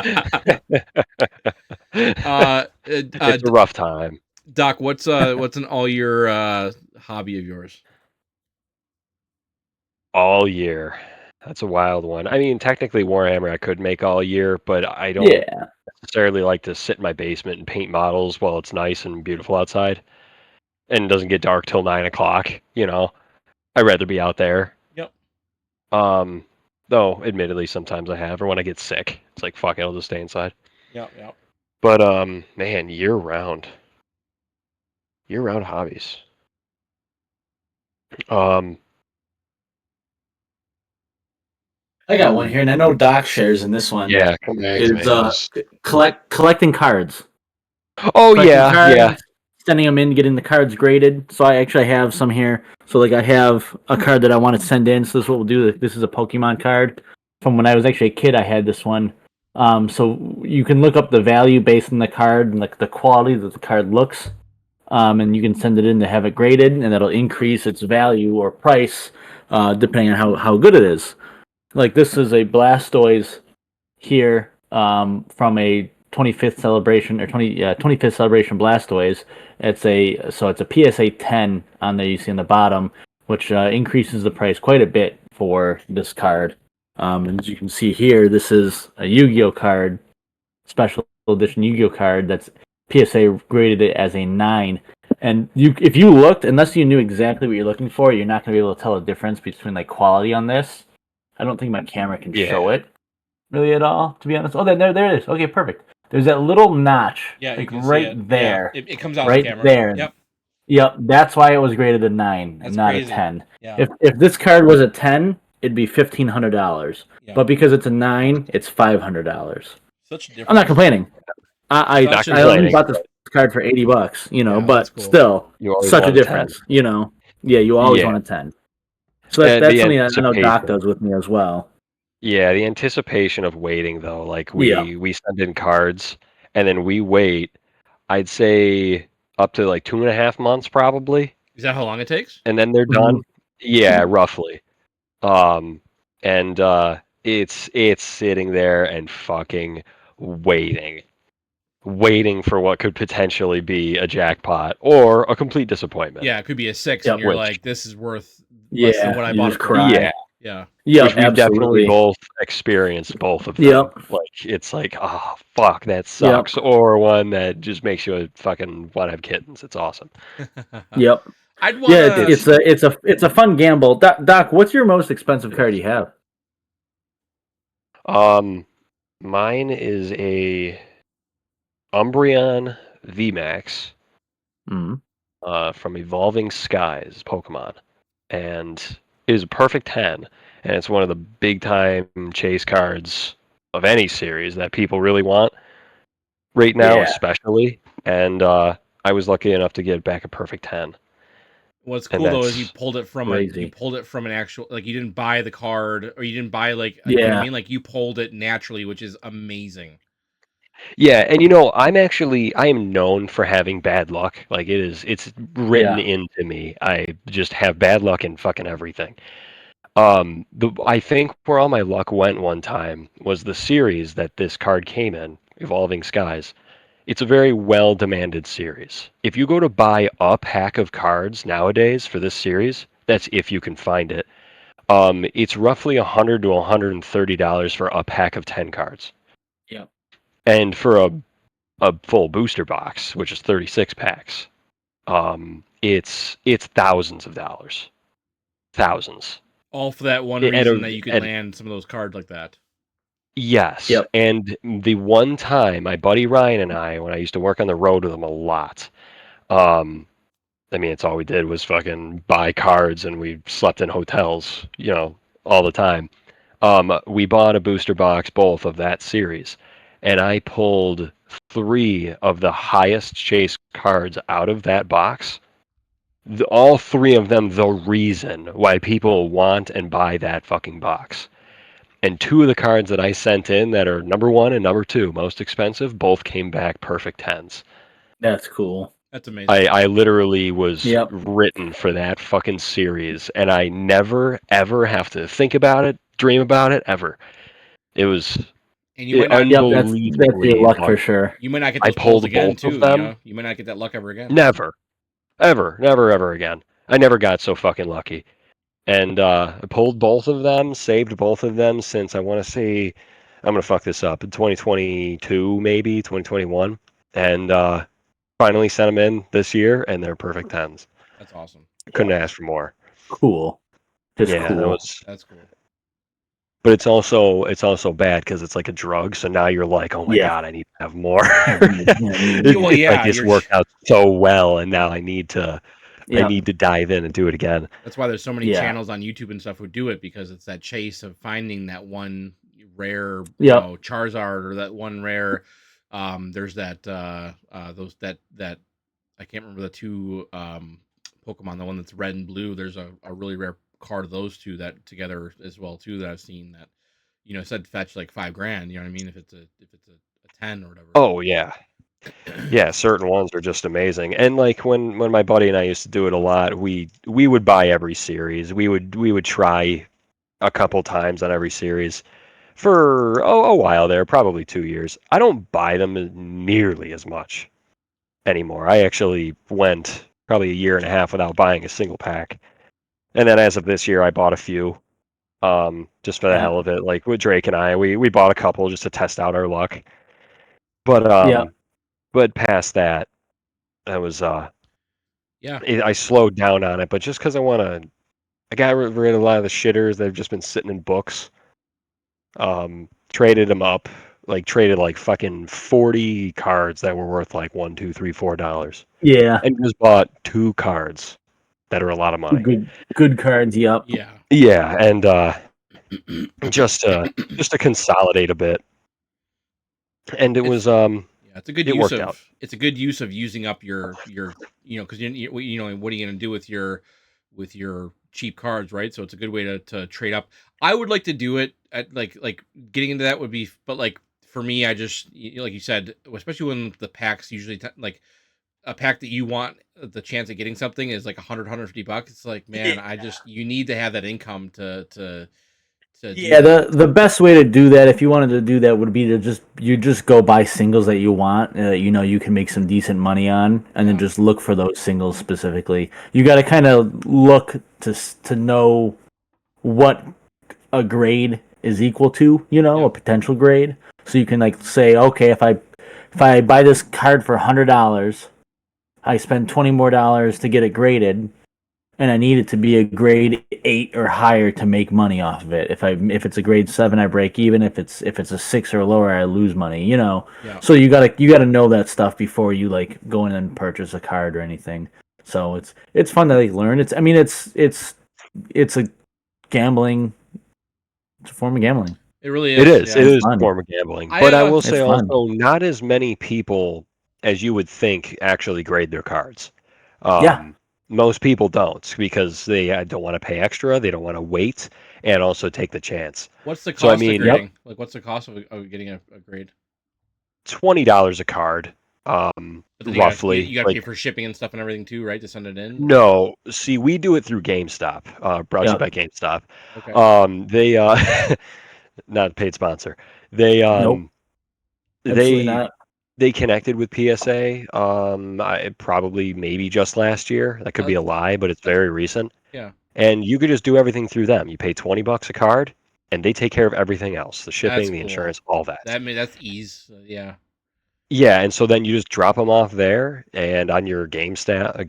It's a rough time. Doc, what's an all year hobby of yours? All year. That's a wild one. I mean, technically Warhammer I could make all year, but I don't necessarily like to sit in my basement and paint models while it's nice and beautiful outside and it doesn't get dark till 9 o'clock, I'd rather be out there. Yep. Though admittedly sometimes I have, or when I get sick, it's like fuck it, I'll just stay inside. Yep. But man, year round hobbies. I got one here, and I know Doc shares in this one. Yeah, it's collecting cards. Oh yeah. Sending them in, getting the cards graded. So I actually have some here. So like I have a card that I want to send in. So this is what we'll do. This is a Pokemon card from when I was actually a kid. I had this one. So you can look up the value based on the card and like the quality that the card looks, and you can send it in to have it graded, and that'll increase its value or price depending on how good it is. Like this is a Blastoise here from a 25th celebration or 25th celebration Blastoise. It's a PSA 10 on there. You see on the bottom, which increases the price quite a bit for this card. And as you can see here, this is a Yu-Gi-Oh card, special edition Yu-Gi-Oh card that's PSA graded it as a 9. And if you looked, unless you knew exactly what you're looking for, you're not going to be able to tell the difference between like quality on this. I don't think my camera can show it really at all, to be honest. Oh, there it is. Okay, perfect. There's that little notch, like right there. Yeah, it comes out right on camera. There. Yep. That's why it was graded a 9, That's not crazy. a 10. Yeah. If this card was a 10, it'd be $1,500. Yeah. But because it's a 9, it's $500. Such a difference. I'm not complaining. I only bought this card for $80, but cool. still, such a difference. 10. Yeah, you always want a 10. So And that's the something that I know Doc anticipation. does with me as well. Yeah, the anticipation of waiting though, like Yeah. we send in cards and then we wait, I'd say up to like 2.5 months probably, Is that how long it takes? and then they're Mhm. done. Yeah, roughly. Um, and it's sitting there and fucking waiting for what could potentially be a jackpot or a complete disappointment. Yeah, it could be a 6, and Yep. you're Which, like, this is worth less than Yeah, what I you bought just it for. yeah, cry. Yeah. Yep, which we've definitely absolutely. both experienced both of them. Yep. Like it's like, oh fuck, that Yep. sucks, or one that just makes you fucking want to have kittens. It's awesome. Yep. I'd Yeah, wanna. it's a fun gamble. Doc, what's your most expensive card you have? Mine is a Umbreon VMAX Mm. from Evolving Skies Pokemon, and it is a perfect 10, and it's one of the big time chase cards of any series that people really want right now, Yeah. especially. And I was lucky enough to get back a perfect 10, What's and cool though is you that's pulled it from Crazy. an actual, like, you didn't buy the card, or you didn't buy, like, you know what I Yeah. mean? Like, you pulled it naturally, which is amazing. yeah. And I am known for having bad luck. Like it's written Yeah. into me. I just have bad luck in fucking everything. I think where all my luck went one time was the series that this card came in, Evolving Skies. It's a very well demanded series. If you go to buy a pack of cards nowadays for this series, that's if you can find it. It's roughly $100 to $130 for a pack of 10 cards, Yep. and for a full booster box, which is 36 packs, it's thousands of dollars, thousands. All for that one At reason a that you could at land some of those cards like that. Yes, Yep. and the one time my buddy Ryan and I, when I used to work on the road with him a lot, um, I mean, it's all we did was fucking buy cards, and we slept in hotels, all the time. We bought a booster box, both of that series, and I pulled three of the highest chase cards out of that box. All three of them, the reason why people want and buy that fucking box. And two of the cards that I sent in that are number one and number two, most expensive, both came back perfect 10s. That's cool. That's amazing. I literally was Yep. written for that fucking series, and I never, ever have to think about it, dream about it, ever. It was And you might not Yep, that's your unbelievably luck for lucky. sure. you might not get I those pulls pulled again both of too, them. You might not get that luck ever again. Never, ever, never, ever again. I never got so fucking lucky. And I pulled both of them, saved both of them since I want to say, I'm going to fuck this up, in 2022, maybe, 2021. And finally sent them in this year, and they're perfect 10s. That's awesome. Couldn't Yep. ask for more. Cool. Just Yeah, that cool. was. That's cool. But it's also bad because it's like a drug. So now you're like, oh my Yeah. god, I need to have more. Well, It's yeah, like it's worked out so well, and now I need to Yep. dive in and do it again. That's why there's so many Yeah. channels on YouTube and stuff who do it, because it's that chase of finding that one rare, Yep. Charizard, or that one rare. There's that those that I can't remember the two Pokemon. The one that's red and blue. There's a really rare card of those two that together as well too that I've seen that said fetch like $5,000. You know what I mean? If it's a 10 or whatever. Oh yeah. Yeah, certain ones are just amazing. And like when my buddy and I used to do it a lot, we would buy every series. We would try a couple times on every series for a while there, probably 2 years. I don't buy them nearly as much anymore. I actually went probably a year and a half without buying a single pack. And then as of this year, I bought a few, just for the Yeah. hell of it. Like with Drake and I, we bought a couple just to test out our luck. But Yeah. but past that, I was Yeah. I slowed down on it. But just because I got rid of a lot of the shitters that have just been sitting in books. Traded them up, like traded like fucking 40 cards that were worth like $1, $2, $3, $4, Yeah. and just bought 2 cards that are a lot of money. Good cards. Yep. Yeah. Yeah, and just to consolidate a bit, and it was Yeah, it's a good it use worked of out. it's a good use of using up your because what are you gonna do with your cheap cards, right? So it's a good way to trade up. I would like to do it at like getting into that would be, but like for me, I just like you said, especially when the packs usually like a pack that you want the chance of getting something is like 150 bucks. It's like, man, I just you need to have that income to do Yeah, that. the best way to do that, if you wanted to do that, would be to just go buy singles that you want, you know, you can make some decent money on, and then Yeah. just look for those singles specifically. You got to kind of look to know what a grade is equal to, you know, a Yep. potential grade. So you can like say, okay, if I buy this card for $100, I spend $20 more to get it graded, and I need it to be a grade 8 or higher to make money off of it. If it's a grade 7, I break even. If it's a 6 or lower, I lose money. You know, Yeah. so you gotta know that stuff before you like go in and purchase a card or anything. So it's fun to like learn. It's a gambling. It's a form of gambling. It really It is. is. It Yeah. It's is a fun. form of gambling. I But I will It's say fun. also, not as many people as you would think actually grade their cards. Yeah. Um, Most people don't because they don't want to pay extra, they don't want to wait, and also take the chance. What's the So I cost of mean, Yep. grading? Like, what's the cost of getting a grade? $20 a card, But then roughly. you got to pay Like, for shipping and stuff and everything too, right? To send it in. Or no, see, we do it through GameStop. Brought to you by Yep. GameStop. okay, They not a paid sponsor. They Nope. Absolutely they not. they connected with PSA. Probably maybe just last year. That could be uh, a lie, but it's very recent. yeah, And you could just do everything through them. You pay $20 a card, and they take care of everything else: the that's shipping, the cool. insurance, all that. That's ease. Yeah, Yeah, and so then you just drop them off there, and on your GameStop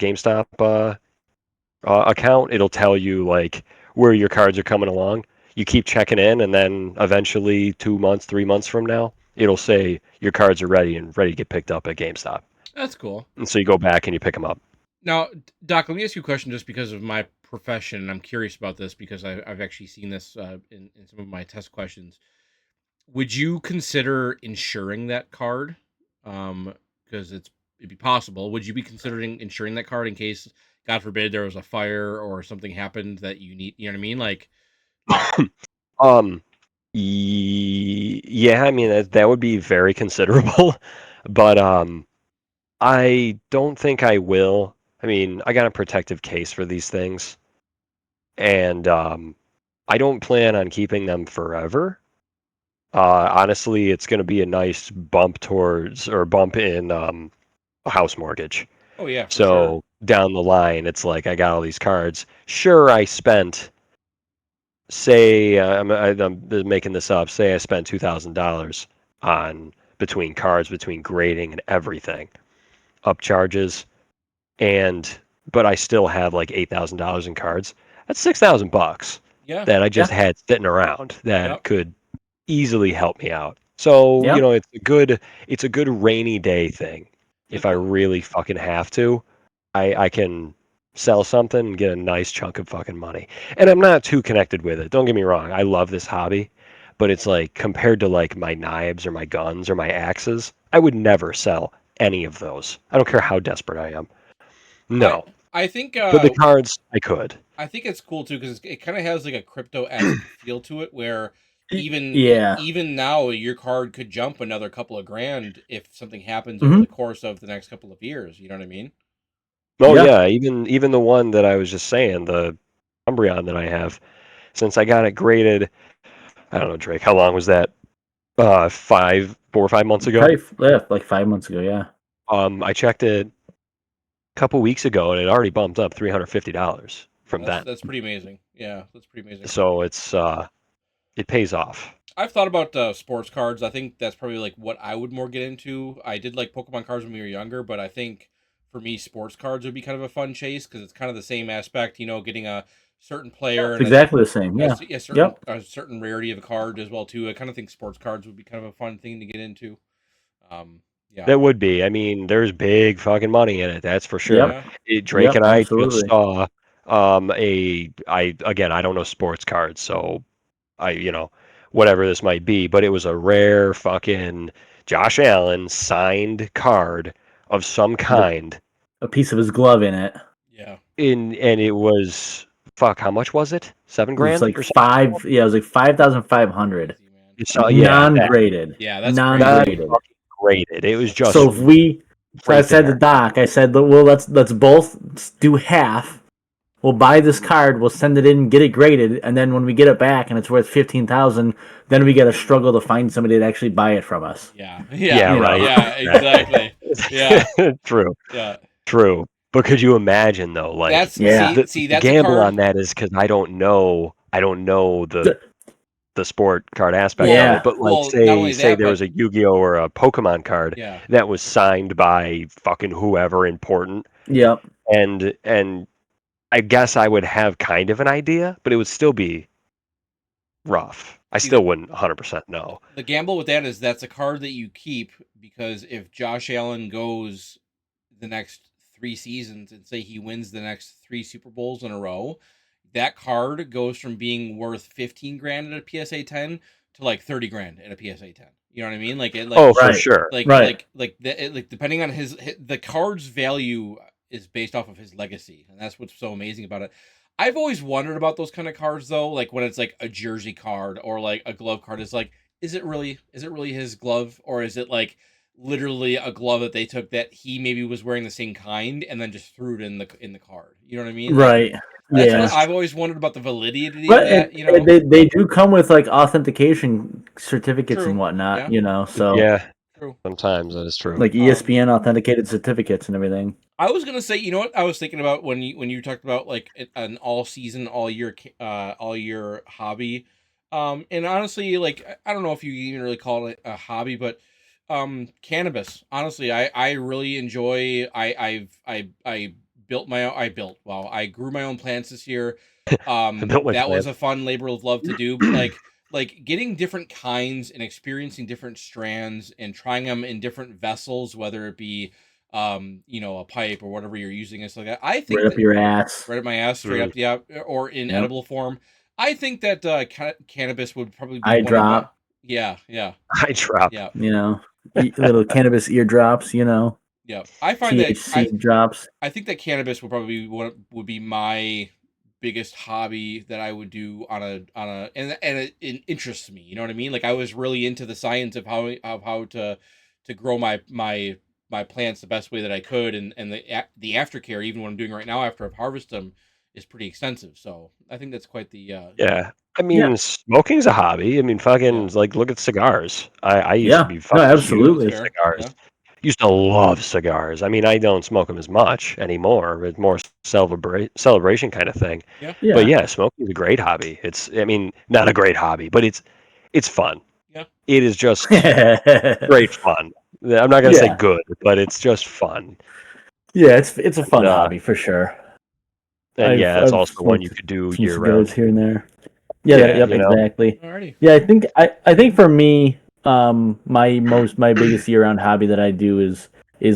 account, it'll tell you like where your cards are coming along. You keep checking in, and then eventually 2 months, 3 months from now, it'll say your cards are ready and ready to get picked up at GameStop. that's cool. And so you go back and you pick them up. Now, Doc, let me ask you a question just because of my profession. I'm curious about this because I've actually seen this in some of my test questions. Would you consider insuring that card? Because it'd be possible. Would you be considering insuring that card in case, God forbid, there was a fire or something happened that you need? You know what I mean? Like, Um, yeah, I mean that would be very considerable, but I don't think I will. I mean, I got a protective case for these things, and I don't plan on keeping them forever. Honestly, it's going to be a nice bump in a house mortgage. oh yeah, for sure. So down the line, it's like I got all these cards. Sure, I spent, say, I'm making this up. Say I spent $2,000 on between cards, between grading and everything, up charges, and but I still have like $8,000 in cards. That's $6,000 Yeah, that I just Yeah. had sitting around that yep. could easily help me out. So, Yeah. it's a good rainy day thing. If I Okay. really fucking have to, I can sell something and get a nice chunk of fucking money. And I'm not too connected with it. Don't get me wrong. I love this hobby, but it's like compared to like my knives or my guns or my axes, I would never sell any of those. I don't care how desperate I am. I No. I think But the cards, I could. I think it's cool too because it kind of has like a crypto-esque feel to it, where Yeah. even now your card could jump another couple of grand if something happens over Hmm. the course of the next couple of years. You know what I mean? Oh Yeah. yeah, even the one that I was just saying, the Umbreon that I have, since I got it graded, I don't know, Drake, how long was that? 4 or 5 months ago. Probably, yeah, like 5 months ago. Yeah. I checked it a couple weeks ago and it already bumped up $350 from then. That's pretty amazing. Yeah, that's pretty amazing. So it pays off. I've thought about sports cards. I think that's probably like what I would more get into. I did like Pokemon cards when we were younger, but I think for me, sports cards would be kind of a fun chase because it's kind of the same aspect. You know, getting a certain player It's and exactly the same. Yeah. Yep. a certain rarity of a card as well too. I kind of think sports cards would be kind of a fun thing to get into. Yeah, That would be. I mean, there's big fucking money in it, that's for sure. Yep. Drake Yep. and I just Absolutely. saw I don't know sports cards, so whatever this might be, but it was a rare fucking Josh Allen signed card of some With kind a piece of his glove in it. yeah, and it was fuck, how much was it? $7 It was grand like or something? it was like 5,500 So yeah, that non-graded. Yeah, that's non-graded. fucking graded. It was just So if we, so I right said to there. Doc, I said, well, let's both do half. We'll buy this card. We'll send it in, get it graded, and then when we get it back and it's worth 15,000, then we got to struggle to find somebody to actually buy it from us. Yeah, Yeah, right. Yeah, exactly. Yeah, True. yeah. True. But could you imagine though, like That's Yeah. see, the that's a gamble card. on that is because I don't know the sport card aspect of Yeah. it. But like Well, not only say that, there but- was a Yu-Gi-Oh or a Pokemon card Yeah, that was signed by fucking whoever important, Yep. and I guess I would have kind of an idea, but it would still be rough. I See, still wouldn't 100% know. the gamble with that is that's a card that you keep because if Josh Allen goes the next 3 seasons and say he wins the next 3 Super Bowls in a row, that card goes from being worth 15 grand at a PSA 10 to like 30 grand at a PSA 10. You know what I mean? Like it, like, Oh, for Right. sure. like, Right. like depending on the card's value is based off of his legacy, and that's what's so amazing about it. I've always wondered about those kind of cards though, like when it's like a jersey card or like a glove card. Is like, is it really his glove, or is it like literally a glove that they took that he maybe was wearing the same kind and then just threw it in the card? You know what I mean? Like, Right. that's Yeah. what I've always wondered about the validity But of that. You know, they do come with like authentication certificates True. and whatnot, Yeah. you know. So Yeah, True. sometimes that is true. like ESPN authenticated certificates and everything. I was gonna say, you know what I was thinking about when you talked about like an all season, all year hobby, and honestly, like I don't know if you even really call it a hobby, but cannabis. Honestly, I really enjoy. I built my own. I grew my own plants this year. built my That was plants. a fun labor of love to do, but like getting different kinds and experiencing different strands and trying them in different vessels, whether it be a pipe or whatever you're using and stuff like that. I think Right up your ass. right up my ass, straight up, yeah, or in Yep. edible form. I think that cannabis would probably be Eye one of drop. yeah, I drop. yeah, You know, little cannabis eardrops. You know, yeah. I find that THC drops. I think that cannabis would probably be would be my biggest hobby that I would do on a and it interests me. You know what I mean? Like I was really into the science of how to grow my plants the best way that I could, and the aftercare, even what I'm doing right now after I've harvested them, is pretty extensive. So I think that's quite the Yeah. I mean, Yeah. smoking's a hobby. I mean, fucking Yeah. like look at cigars. I used Yeah. to be No, fucking absolutely. huge into cigars. Used to love cigars. I mean, I don't smoke them as much anymore. It's more celebration kind of thing. Yeah. But yeah, smoking is a great hobby. I mean, not a great hobby, but it's fun. Yeah. It is just great fun. I'm not gonna say Yeah. good, but it's just fun. Yeah, it's a fun And, hobby for sure. And I've- yeah, it's I've also one you smoked could do Some year cigars round. here and there. Yeah, Yeah, yep, you know. exactly. Alrighty. Yeah, I think for me, my biggest year-round hobby that I do is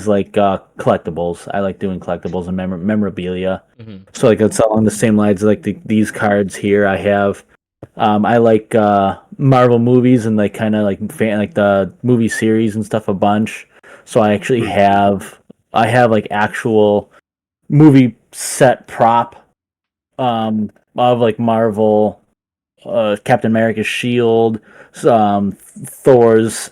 like collectibles. I like doing collectibles and memorabilia. Mhm. So like it's along the same lines like these cards here. I have, I like Marvel movies and like kind of like like the movie series and stuff a bunch. So I actually have like actual movie set prop of like Marvel, Captain America's shield, Thor's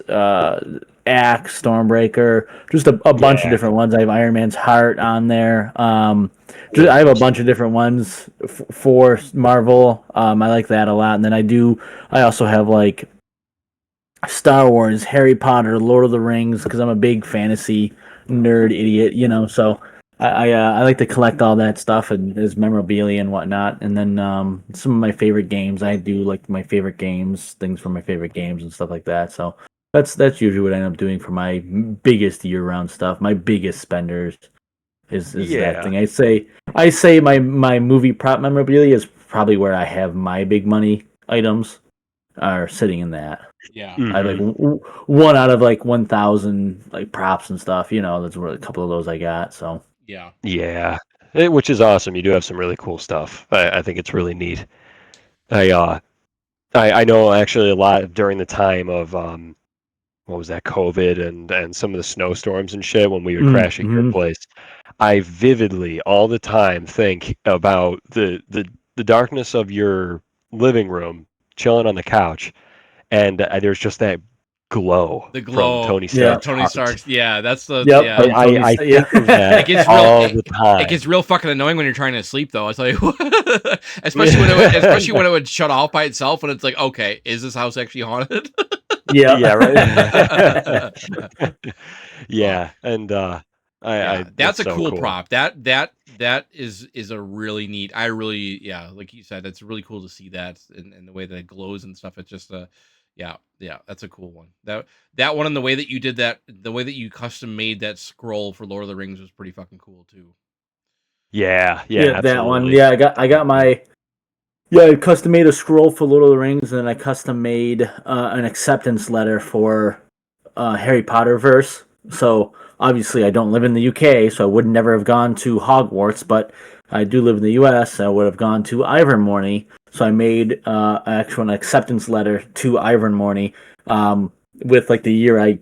axe, Stormbreaker, just a bunch of Yeah. different ones. I have Iron Man's heart on there. I have a bunch of different ones for Marvel. I like that a lot. And then I also have like Star Wars, Harry Potter, Lord of the Rings, because I'm a big fantasy nerd idiot, you know. So I like to collect all that stuff and as memorabilia and whatnot. And then some of my favorite games. I do like my favorite games, things from my favorite games and stuff like that. So that's usually what I end up doing for my biggest year-round stuff. My biggest spenders is Yeah. that thing. I say my movie prop memorabilia is probably where I have my big money items are sitting in that. Yeah. Mhm. I have like one out of like 1,000 like props and stuff. You know, that's where a couple of those I got. So Yeah. Yeah, which is awesome. You do have some really cool stuff. I think it's really neat. I know actually a lot during the time of what was that, COVID and some of the snowstorms and shit when we would crash at your Mhm. place. I vividly all the time think about the the darkness of your living room, chilling on the couch, and there's just that glow The from glow Tony Yeah. from Stark's Tony heart. Stark's. Yeah, that's the Yep. yeah. from Tony I Stark, yeah. think of that It gets real. all the time. It gets real fucking annoying when you're trying to sleep, though. I tell you, especially when it would shut off by itself, and it's like, okay, is this house actually haunted? Yeah. Yeah, right. Yeah, and Yeah, that's it's a so cool cool. prop. That is a really neat. I really, yeah, like you said, it's really cool to see that and the way that it glows and stuff. It's just yeah, that's a cool one. That one and the way that you did that, the way that you custom made that scroll for Lord of the Rings was pretty fucking cool too. Yeah, Yeah, that one. absolutely. Yeah, I got my. Yeah, I custom made a scroll for Lord of the Rings, and then I custom made an acceptance letter for Harry Potter verse. So obviously, I don't live in the UK, so I would never have gone to Hogwarts, but I do live in the US. I would have gone to Ivermorny. So I made an acceptance letter to Ivermorny with like the year I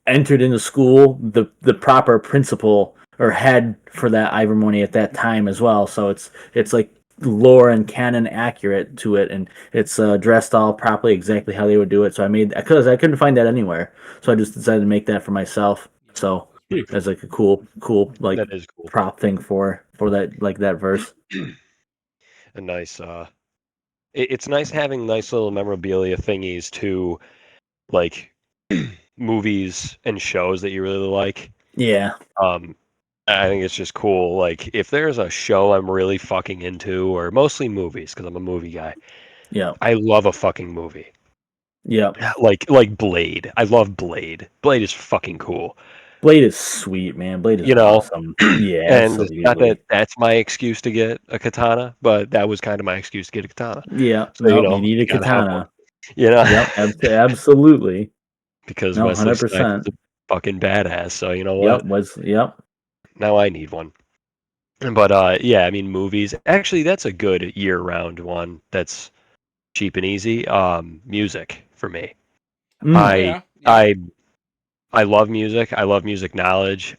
entered into school, the proper principal or head for that Ivermorny at that time as well. So it's like lore and canon accurate to it, and it's dressed all properly exactly how they would do it. So I made because I couldn't find that anywhere, so I just decided to make that for myself. So That's pretty cool. as like a cool like That is cool. prop thing for that like that verse. A nice it's nice having nice little memorabilia thingies to like movies and shows that you really like. Yeah, I think it's just cool. Like if there's a show I'm really fucking into, or mostly movies because I'm a movie guy. yeah, I love a fucking movie. yeah. Like Blade. I love Blade. Blade is fucking cool. Blade is sweet, man. Blade is You know, awesome. Yeah, and not absolutely. that that's my excuse to get a katana, but that was kind of my excuse to get a katana. Yeah, So no, you know, you need a gotta have one. katana. You know, Yep, absolutely. because No, Wesley Snipes 100%. is a fucking badass. So you know Yep, what? yep. Now I need one. But yeah, I mean movies. Actually, that's a good year-round one. That's cheap and easy. Music for me. Mm. Oh I yeah, I love music. I love music knowledge.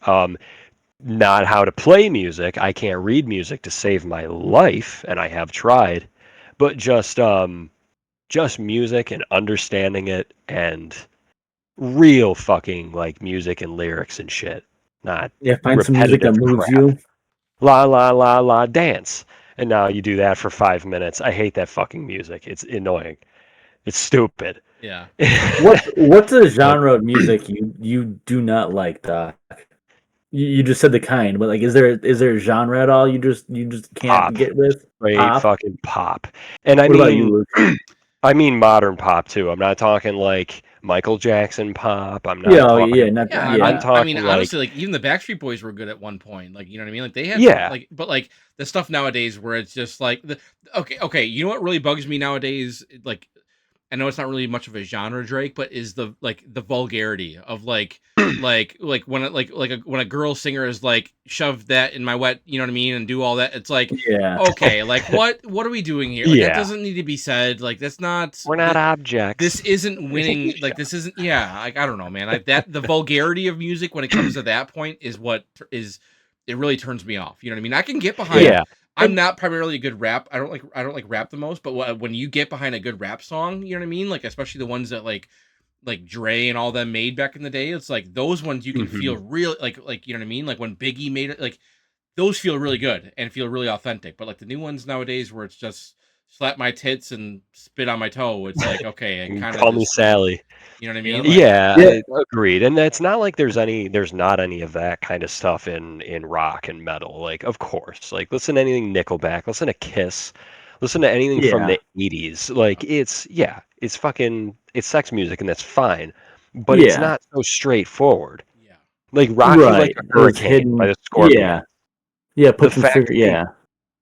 Not how to play music. I can't read music to save my life, and I have tried. But just music and understanding it and real fucking like music and lyrics and shit. Not Yeah, find some music that repetitive moves crap. you. La la la la dance. And now you do that for 5 minutes. I hate that fucking music. It's annoying. It's stupid. yeah. What's a genre of music you do not like, Doc? You just said the kind, but like, is there a genre at all you just can't Pop. get with? Straight Pop. fucking pop. And I What about mean you, Luke? I mean modern pop too. I'm not talking like Michael Jackson pop. I'm not Yeah, talking not Yeah, I'm yeah. I mean, talking like honestly, like even the Backstreet Boys were good at one point. Like, you know what I mean? Like they had yeah. like, but like the stuff nowadays where it's just like okay. You know what really bugs me nowadays? Like, I know it's not really much of a genre, Drake, but is the vulgarity of like when when a girl singer is like shove that in my wet, you know what I mean, and do all that. It's like Yeah. okay, like what are we doing here? Like Yeah. that doesn't need to be said. Like that's not. We're not objects. This isn't winning. Like this isn't. Yeah, like I don't know, man. That the vulgarity of music when it comes to that point is what is. It really turns me off. You know what I mean? I can get behind. Yeah. I'm not primarily a good rap. I don't like rap the most. But when you get behind a good rap song, you know what I mean? Like especially the ones that like Dre and all them made back in the day. It's like those ones you can feel real like you know what I mean? Like when Biggie made it, like those feel really good and feel really authentic. But like the new ones nowadays where it's just slap my tits and spit on my toe, it's like okay, and kind of Call me Sally. You know what I mean? Yeah, Yeah. agreed. And it's not like there's not any of that kind of stuff in rock and metal. Like, of course, like listen to anything Nickelback, listen to Kiss, listen to anything from the 80s. Like it's fucking it's sex music and that's fine, but it's not so straightforward. Yeah. Like Rock You Like a Hurricane by the Scorpions. Yeah, put The some fact figure.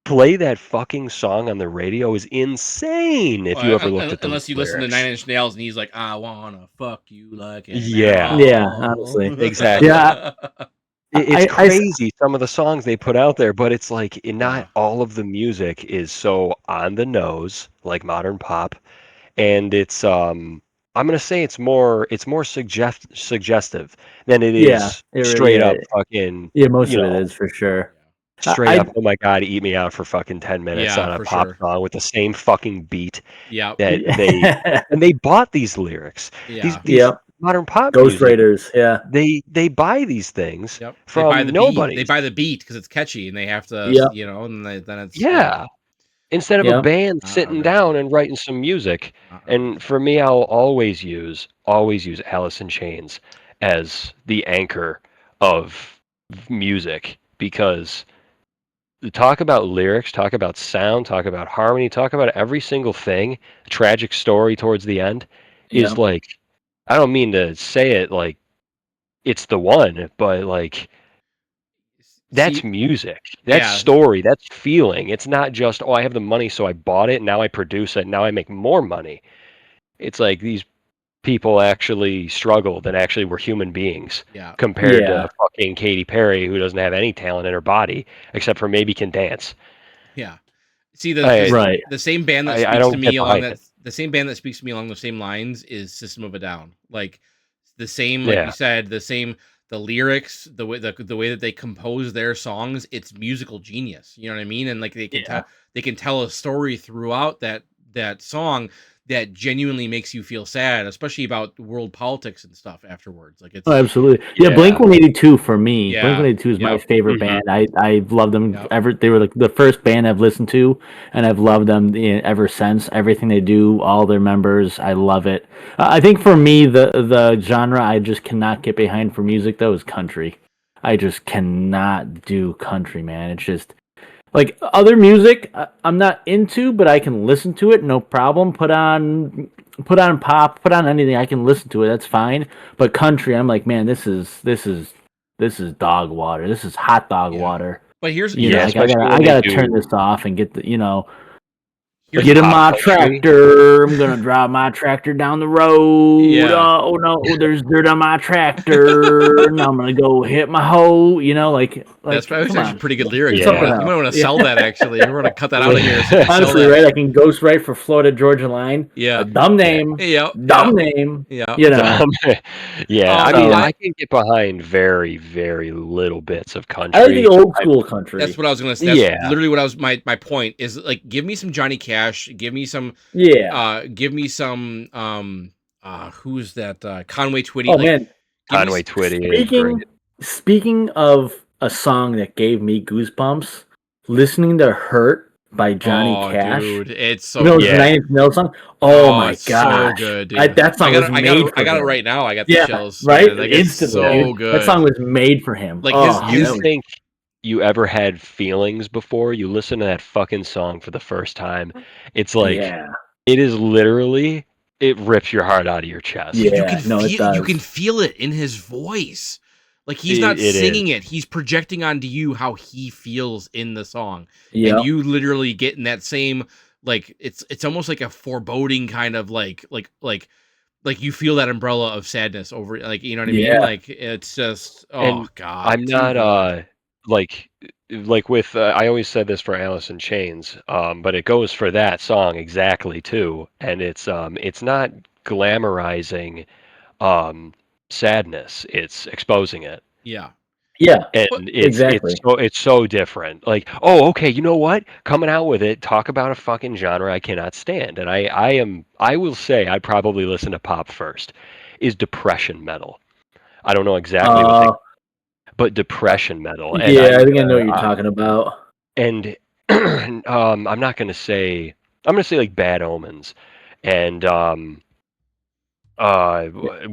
Play that fucking song on the radio is insane. If you ever looked at unless you lyrics. listen to Nine Inch Nails and he's like, I wanna fuck you like an Yeah. animal. Yeah, honestly. Exactly. Yeah. It's crazy some of the songs they put out there, but it's like not all of the music is so on the nose like modern pop, and it's I'm gonna say it's more suggestive than it is straight up fucking. Yeah, most of it is for sure. Straight up, oh my god, eat me out for fucking 10 minutes Yeah, on a for pop sure. song with the same fucking beat Yeah, that they bought these lyrics. These yeah, Yep. modern pop Ghost music, Raiders. Yeah. they buy these things yep. They buy from the beat. They nobodies. buy the beat because it's catchy, and they have to, Yep. and then it's Yeah. Instead of a Yep. band Not sitting original. down and writing some music. Not And original. for me, I'll always use Alice in Chains as the anchor of music, because talk about lyrics, talk about sound, talk about harmony, talk about every single thing. Tragic story towards the end is Yep. like, I don't mean to say it like it's the one, but like that's See, music. That's yeah, story. That's feeling. It's not just, oh, I have the money, so I bought it. Now I produce it. Now I make more money. It's like these people actually struggled and actually were human beings yeah. compared Yeah. to fucking Katy Perry, who doesn't have any talent in her body except for maybe can dance. Yeah. See, Right. the same band that I speaks to don't get me along behind it. the same band that speaks to me along the same lines is System of a Down. Like the same, like you Yeah. said, the lyrics, the way that they compose their songs, it's musical genius. You know what I mean? And like Yeah. they can tell a story throughout that song that genuinely makes you feel sad, especially about world politics and stuff afterwards. Like it's Oh, absolutely. Yeah, Yeah. Blink 182 for me. Yeah. Blink 182 is my Yep. favorite Mhm. band. I've loved them Yep. ever. They were like the first band I've listened to, and I've loved them ever since. Everything they do, all their members, I love it. I think for me, the genre I just cannot get behind for music though is country. I just cannot do country, man. It's just like other music I'm not into, but I can listen to it, no problem. Put on pop, put on anything, I can listen to it. That's fine. But country, I'm like, man, this is dog water. This is hot dog Yeah. water. But here's You know, Yeah, like especially I when they gotta do turn this off and get here's get in pop my country. tractor. I'm gonna drive my tractor down the road. Yeah. Oh no, there's dirt on my tractor. And I'm gonna go hit my hoe. You know, That's come actually on. pretty good lyrics. Yeah. Something You might want to else. sell that actually. You want to cut that out of here. So you can sell Honestly, that. right? I can ghostwrite for Florida Georgia Line. Yeah. A dumb name. Yep. Dumb name. Yeah. You know. Yeah, Oh, I no, mean, I- I can get behind very, very little bits of country. I like the old school country. That's what I was gonna say. That's Yeah. literally what I was my point is like give me some Johnny Cash, give me some give me some who's that Conway Twitty. Oh like, man. give me Conway Twitty is great. Speaking of a song that gave me goosebumps, listening to "Hurt" by Johnny Cash. dude, it's so You know, good. it's 9 Inch Nails song. Oh my it's gosh, so good, dude. that song was made for I got it him. right now. I got the Yeah, chills. right? Man. Like, it's Instantly, so dude. good. That song was made for him. Like, oh, You that was- think you ever had feelings before? You listen to that fucking song for the first time. It's like, yeah, it is literally, it rips your heart out of your chest. Yeah. you can no, it feel you does. can feel it in his voice. Like he's It- not it singing is. it; he's projecting onto you how he feels in the song, yeah, and you literally get in that same like it's almost like a foreboding kind of like you feel that umbrella of sadness over like you know what I mean? Yeah. Like it's just And god. I'm too not good. like with I always said this for Alice in Chains, but it goes for that song exactly too. And it's not glamorizing sadness; it's exposing it. Yeah. yeah. And Exactly. it's so different. Like, oh, okay, you know what? Coming out with it, talk about a fucking genre I cannot stand. And I will say I probably listen to pop first. Is depression metal. I don't know exactly what they, but depression metal. And Yeah, I think I know what you're talking about. And I'm not gonna say, I'm gonna say like Bad Omens, and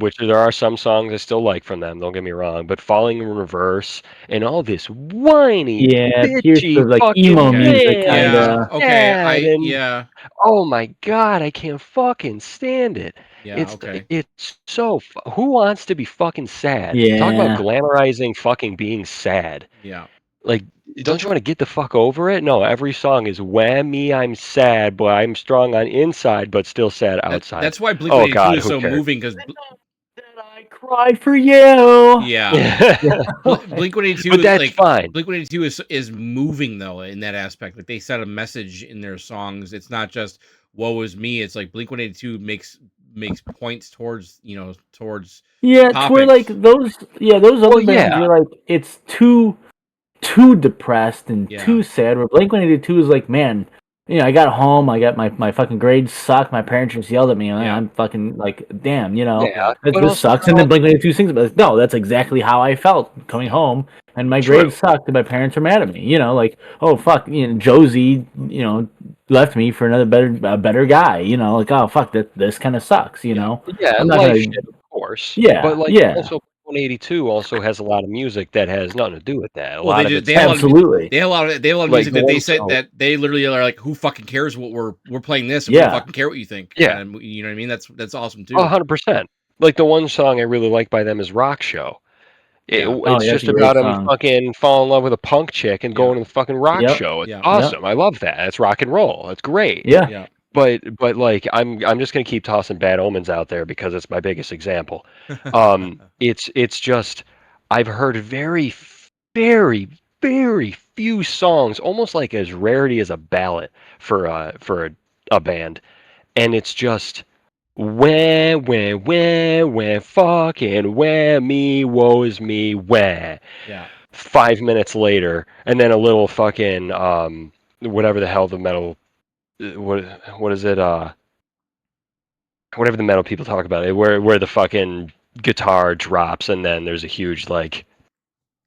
which there are some songs I still like from them. Don't get me wrong, but Falling in Reverse and all this whiny, Yeah, here's bitchy the like fucking emo music, man, kinda. Okay. sad and- Yeah. oh my god, I can't fucking stand it. Yeah. It's Okay. it's so who wants to be fucking sad? Talk Yeah. about glamorizing fucking being sad. Yeah. Like, don't you want to get the fuck over it? No, every song is whammy. I'm sad, but I'm strong on inside, but still sad outside. That's why Blink Oh, 182 God, is who so cares? moving because I cry for you. yeah. Blink 182 but that's like fine. Blink 182 is moving though in that aspect. Like they set a message in their songs. It's not just woe is me. It's like Blink 182 makes points towards towards Yeah, it's where like topics. those other Well, bands yeah. you're like it's too too depressed and Yeah. too sad. Where Blink-182 is like, man, I got home, I got my fucking grades suck. My parents just yelled at me, and Yeah. I'm fucking like, damn, Yeah, this but also sucks. And then Blink-182 sings about it. No, that's exactly how I felt coming home, and my True. grades sucked, and my parents are mad at me. Like, oh fuck, Josie, left me for a better guy. Like, oh fuck, this kind of sucks. Yeah, I'm not life gonna. shit, of course. Yeah, But like yeah. also 182 also has a lot of music that has nothing to do with that. A Well, lot they of did. it's They had a lot of Absolutely. they had a lot of Like music the that they one said song- that they literally are like, who fucking cares what we're playing this? And we Yeah. don't fucking care what you think. Yeah. And you know what I mean. That's awesome too. 100%. Like the one song I really like by them is Rock Show. Yeah. Oh, It's yeah, just that's a great about him song. fucking falling in love with a punk chick and Yeah. going to the fucking rock Yep. show. It's Yeah. awesome. I love that. It's rock and roll. It's great. Yeah. Yeah. But like I'm just gonna keep tossing Bad Omens out there because it's my biggest example. It's just I've heard very very few songs, almost like as rarity as a ballad for a band, and it's just where fucking where me woe is me where. Yeah. 5 minutes later, and then a little fucking whatever the hell the metal what is it whatever the metal people talk about it where the fucking guitar drops and then there's a huge like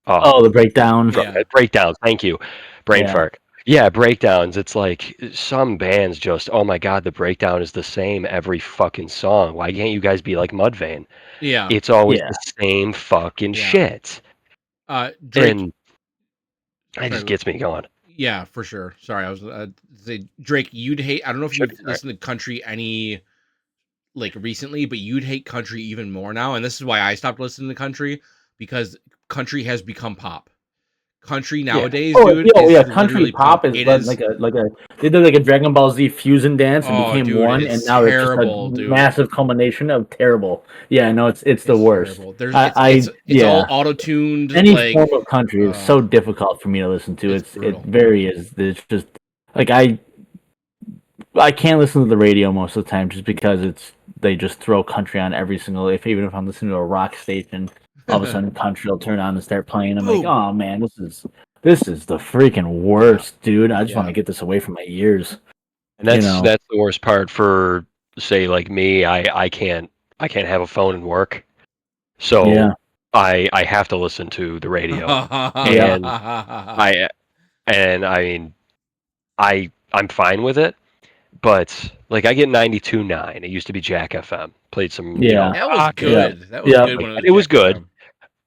Oh, the breakdown. Yeah. breakdowns. Thank you, brain Yeah. fart. Yeah, breakdowns. It's like some bands just, oh my god, the breakdown is the same every fucking song. Why can't you guys be like Mudvayne? Yeah. It's always Yeah. the same fucking Yeah. shit, Drake. and it just gets me going. Yeah, for sure. Sorry, I was say Drake. You'd hate. I don't know if Should you've be sorry. listened to country any like recently, but you'd hate country even more now. And this is why I stopped listening to country, because country has become pop. Country nowadays, dude. is Country literally pop is It but is like a they did like a Dragon Ball Z fusion dance and Oh, became dude, one, it's and now terrible, it's just a dude. massive culmination of terrible. Yeah, no, it's the worst. terrible. There's I- it's all yeah. auto tuned. Any Like form of country is so difficult for me to listen to. it's It brutal. very is. It's just like I can't listen to the radio most of the time just because they just throw country on every single. Even if I'm listening to a rock station, all of a sudden country will turn on and start playing. I'm like, Boom. oh man, this is the freaking worst, dude. I just want Yeah. to get this away from my ears. And that's You know. that's the worst part for say like me. I can't have a phone and work, so Yeah. I have to listen to the radio. and I mean I'm fine with it, but like I get 92.9. It used to be Jack FM. Played some Yeah. that was rock, good. That was Yeah. good when It was Jack good. FM.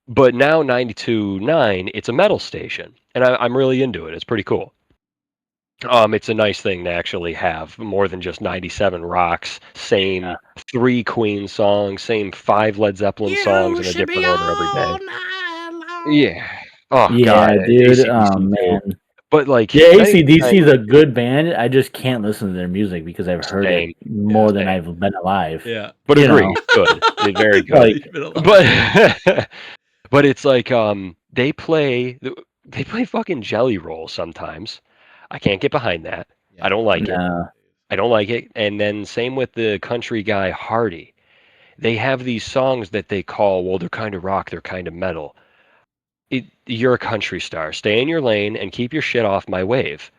but now 92.9 it's a metal station, and I'm really into it. It's pretty cool. It's a nice thing to actually have more than just 97 rocks, same 3 Queen songs, same 5 Led Zeppelin songs in a different order every day. Yeah. Oh Yeah, god, dude. AC/DC Oh too. man. But like Yeah, 99 ACDC is a good band. I just can't listen to their music because I've heard Same. it more than same. I've been alive. Yeah. But you agree, know. good. They're very good. Like, But but it's like they play fucking Jelly Roll sometimes. I can't get behind that. I don't like it. nah. I don't like it. And then same with the country guy Hardy. They have these songs that they call, well, they're kind of rock, they're kind of metal. You're a country star. Stay in your lane and keep your shit off my wave.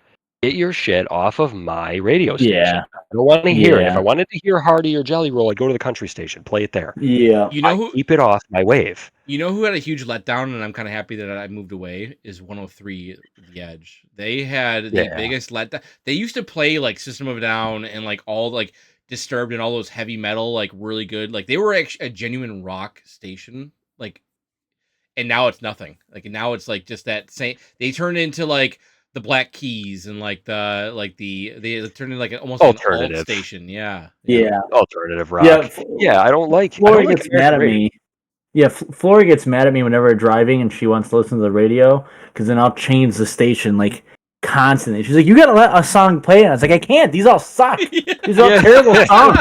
Get your shit off of my radio station. Yeah. I don't want to hear it. If Yeah. I wanted to hear Hardy or Jelly Roll, I'd go to the country station, play it there. Yeah. You know I who keep it off my wave. You know who had a huge letdown, and I'm kind of happy that I moved away, is 103 The Edge. They had the Yeah. biggest letdown. They used to play like System of a Down and like all like Disturbed and all those heavy metal, like really good. Like they were actually a genuine rock station. Like, and now it's nothing. Like now it's like just that same. They turned into like the Black Keys and like they turned into like almost like an alt Alternative. station. Yeah. Yeah. Alternative rock. Yeah. Yeah, I don't like. I Flora don't like gets mad at American me. Yeah, Flora gets mad at me whenever we're driving and she wants to listen to the radio because then I'll change the station like constantly. She's like, "You gotta let a song play," and I was like, "I can't. These all suck. These are all Yeah. terrible songs.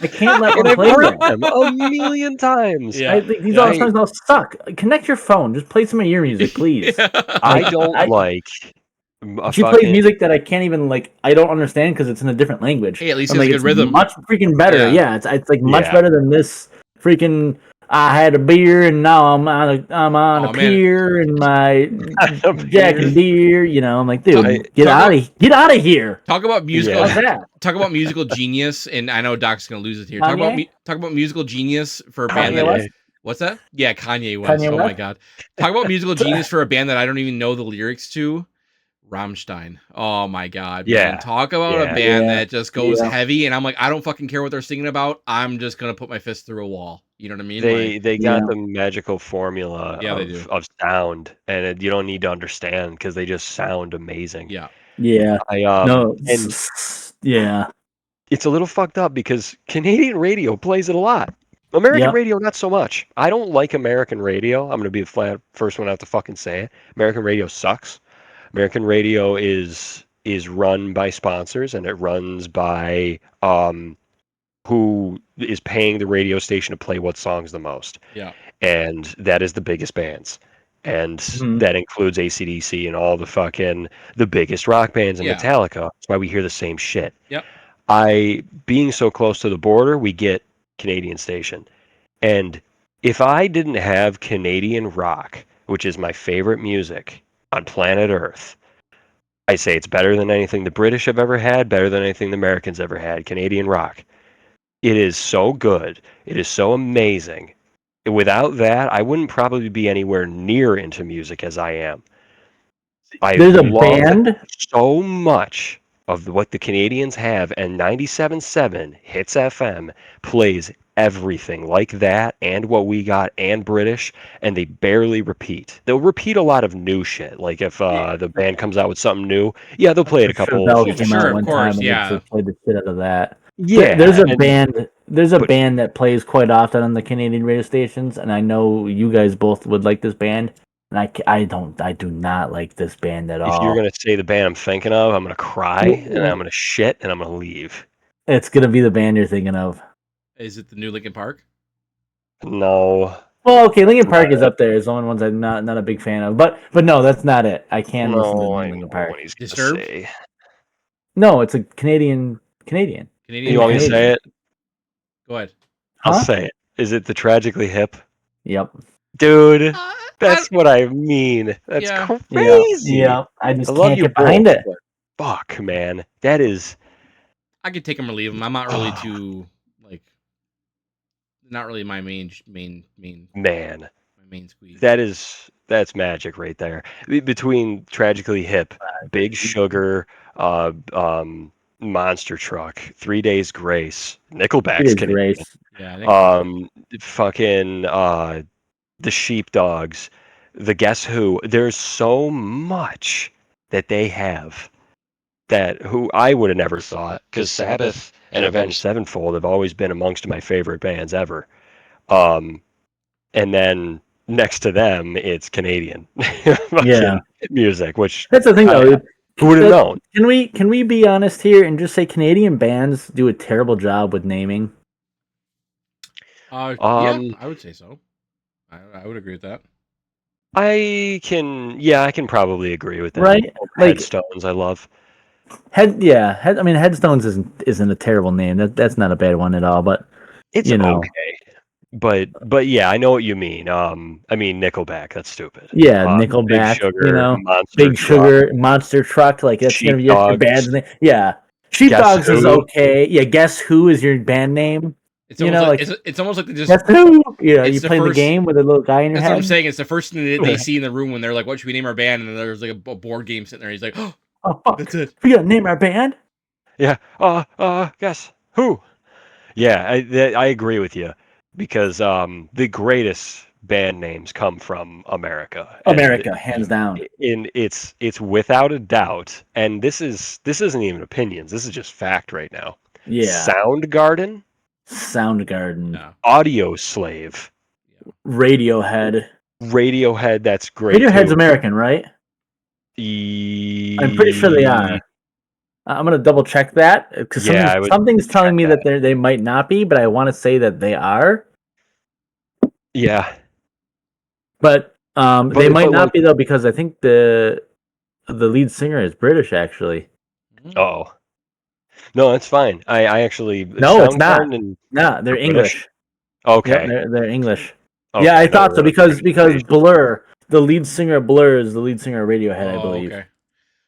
I can't let And them I've play heard them. them a million times. Yeah. I think these Yeah, all songs all suck. Connect your phone. Just play some of your music, please." I don't I- like. A She plays music that I can't even like. I don't understand because it's in a different language. Hey, at least I'm it's like, a good rhythm. Much freaking better. Yeah. Yeah, it's like much Yeah. better than this freaking I had a beer and now I'm on Oh, a man. pier in my A Jack beer. and Deere. You know, I'm like, dude, Talk- get talk out of here. Talk about musical. How's that? Talk about musical genius, and I know Doc's gonna lose it here. Talk Kanye? about musical genius for a band Kanye that. West? What's that? Yeah, Kanye West. Kanye Oh my West? god. Talk about musical genius for a band that I don't even know the lyrics to. Rammstein. Oh my god, man. Yeah. Talk about a Yeah. band Yeah. that just goes Yeah. heavy, and I'm like, I don't fucking care what they're singing about. I'm just gonna put my fist through a wall. You know what I mean? Like, They got Yeah. the magical formula Yeah, they do. of sound, and you don't need to understand because they just sound amazing. yeah. Yeah. No. And Yeah. it's a little fucked up because Canadian radio plays it a lot. American Yep. radio, not so much. I don't like American radio. I'm gonna be the first one out to fucking say it. American radio sucks. American radio is run by sponsors, and it runs by who is paying the radio station to play what songs the most. Yeah. And that is the biggest bands. And Mhm. that includes AC/DC and all the biggest rock bands and Yeah. Metallica. That's why we hear the same shit. Yep. Being so close to the border, we get Canadian station. And if I didn't have Canadian rock, which is my favorite music on planet Earth, I say it's better than anything the British have ever had, better than anything the Americans ever had. Canadian rock. It is so good. It is so amazing. Without that, I wouldn't probably be anywhere near into music as I am. I There's a love band. so much of what the Canadians have, and 97.7 Hits FM plays everything like that and what we got and British, and they barely repeat. They'll repeat a lot of new shit. Like if the band comes out with something new, yeah, they'll play it a couple. Bell few came Sure, out of one course, time and yeah. they just played the shit out of that. Yeah, There's a and- band. There's a but- band that plays quite often on the Canadian radio stations, and I know you guys both would like this band. And I do not like this band at If all. you're gonna say the band I'm thinking of, I'm gonna cry and I'm gonna shit and I'm gonna leave. It's gonna be the band you're thinking of. Is it the new Linkin Park? No, Well, okay, Linkin Park is up there. Is the only ones I'm not a big fan of. But no, that's not it. I can listen to no, I Linkin know Park. what he's gonna Disturbed? say. No, it's a Canadian. Canadian. You want me to say it? Go ahead. I'll Huh? say it. Is it the Tragically Hip? Yep. Dude, that's what I mean. That's Yeah. crazy. Yeah. I just I love can't you get behind both, it. but fuck, man. That is I could take them or leave them. I'm not really too like, not really my main man. my main squeeze. That's magic right there. Between Tragically Hip, Big Sugar, Monster Truck, 3 Days Grace, Nickelback's It is Canadian. race. Yeah. I think Fucking the Sheepdogs, the Guess Who. There's so much that they have that who I would have never thought, because Sabbath and Avenged Sevenfold have always been amongst my favorite bands ever. And then next to them, it's Canadian fucking Yeah. music, which That's the thing, though. who would have known? Can we be honest here and just say Canadian bands do a terrible job with naming? yeah, I would say so. I would agree with that. I can probably agree with that. Right? Like Headstones, I love. I mean, Headstones isn't a terrible name. That's not a bad one at all. But It's you know. okay. But yeah, I know what you mean. I mean Nickelback, that's stupid. Yeah, Nickelback, Big Sugar, you know, Monster Big Truck, Sugar, Monster Truck, like that's gonna be your Sheepdogs. band's name. Yeah, Sheepdogs is Who? okay. Yeah, Guess Who is your band name? It's You almost know, like like- it's almost like they just. Guess Who? You know, It's you the playing the first- game with a little guy in your That's what I'm head. saying. It's the first thing that they see in the room when they're like, "What should we name our band?" And then there's like a board game sitting there. He's like, "Oh, Oh fuck, that's it." we gotta name our band. Yeah. Guess who? Yeah, I agree with you because the greatest band names come from America. And America, hands down. it's without a doubt, and this isn't even opinions. This is just fact right now. Yeah, Soundgarden, Soundgarden, No. Audio Slave, Radiohead. Radiohead. That's great. Radiohead's too. American, right? I'm pretty sure they are. I'm gonna double check that because Yeah, I would something's telling check me that they might not be, but I want to say that they are. Yeah. But they might but not like- be though because I think the lead singer is British actually. Oh. No, that's fine. I actually No, it's not. Soundgarden and Nah, they're British? English. Okay. Yep, they're English. Okay, Yeah, I never thought so heard of because Organization. Blur, the lead singer of Blur is the lead singer of Radiohead, I Oh, believe. okay.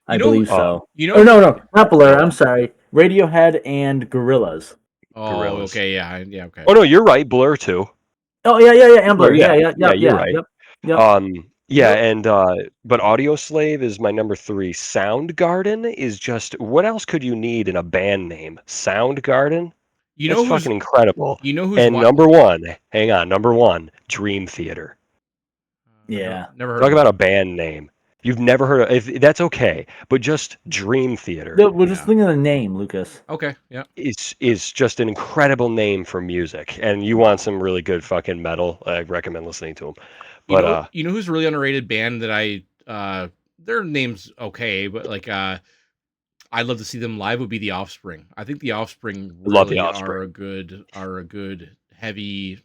I You know, believe Oh, so. you know. Oh no, not Blur. No. I'm sorry. Radiohead and Gorillaz. Oh, Gorillas. okay, yeah, okay. Oh no, you're right. Blur too. Oh yeah, and Blur. Blur, yeah. Yeah, You're right. yep. Yeah, Nope. and but Audio Slave is my number 3. Soundgarden is just what else could you need in a band name? Soundgarden? You That's know who's fucking incredible. you know who's And number 1, hang on, number 1, Dream Theater. Yeah. never heard Talk of about a band name. You've never heard of if that's okay, but just Dream Theater We're just thinking of the name, Lucas. Okay, yeah. is just an incredible name for music. And you want some really good fucking metal, I recommend listening to them. But You know who's a really underrated band that I their name's okay, but like I'd love to see them live would be The Offspring. I think The Offspring Love The really Offspring. are a good heavy,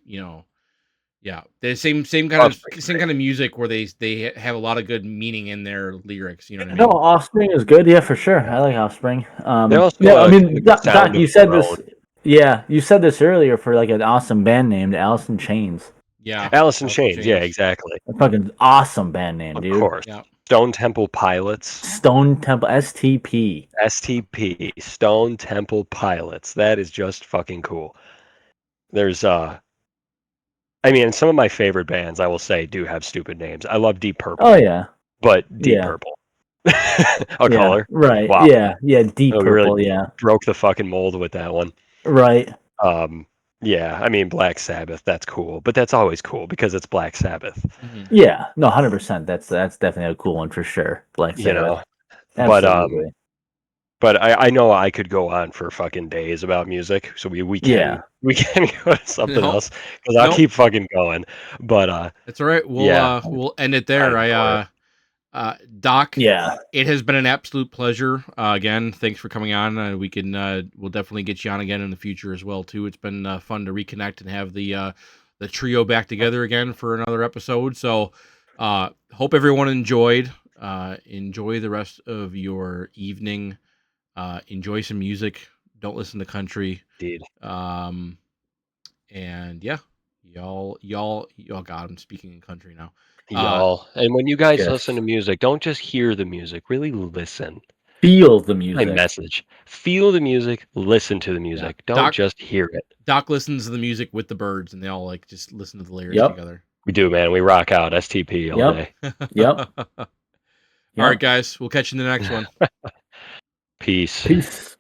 yeah. The same kind of music where they have a lot of good meaning in their lyrics, you know what I No, mean? Offspring is good. Yeah, for sure. I like Offspring. They also Yeah, I a mean, good Doc, sound you of said their this. own. Yeah, you said this earlier for like an awesome band name, the Alice in Chains. Yeah. Alice in Chains, yeah, exactly. A fucking awesome band name, Of dude. course. Yeah. Stone Temple Pilots. Stone Temple STP. STP. Stone Temple Pilots. That is just fucking cool. There's I mean, some of my favorite bands, I will say, do have stupid names. I love Deep Purple. Oh yeah. But Deep Yeah. Purple. Color. Right. Wow. Yeah, Deep We Purple, really yeah. broke the fucking mold with that one. Right. Yeah, I mean Black Sabbath, that's cool, but that's always cool because it's Black Sabbath. Mhm. Yeah. No, 100%. That's definitely a cool one for sure. Black Sabbath. You know. Absolutely. But I know I could go on for fucking days about music, so we can go to something No. else because I'll No. keep fucking going. But That's all right. We'll end it there. Doc. Yeah. It has been an absolute pleasure. Again, thanks for coming on. We'll definitely get you on again in the future as well too. It's been fun to reconnect and have the trio back together again for another episode. So, hope everyone enjoyed. Enjoy the rest of your evening. Enjoy some music. Don't listen to country. Indeed. And yeah, y'all. God, I'm speaking in country now. Y'all. And when you guys Yes. listen to music, don't just hear the music, really listen. Feel the music. My message. Feel the music, listen to the music. Yeah. Don't just hear it. Doc listens to the music with the birds, and they all like just listen to the lyrics Yep. together. We do, man. We rock out STP all day. Yep. All right, guys. We'll catch you in the next one. Peace. Peace.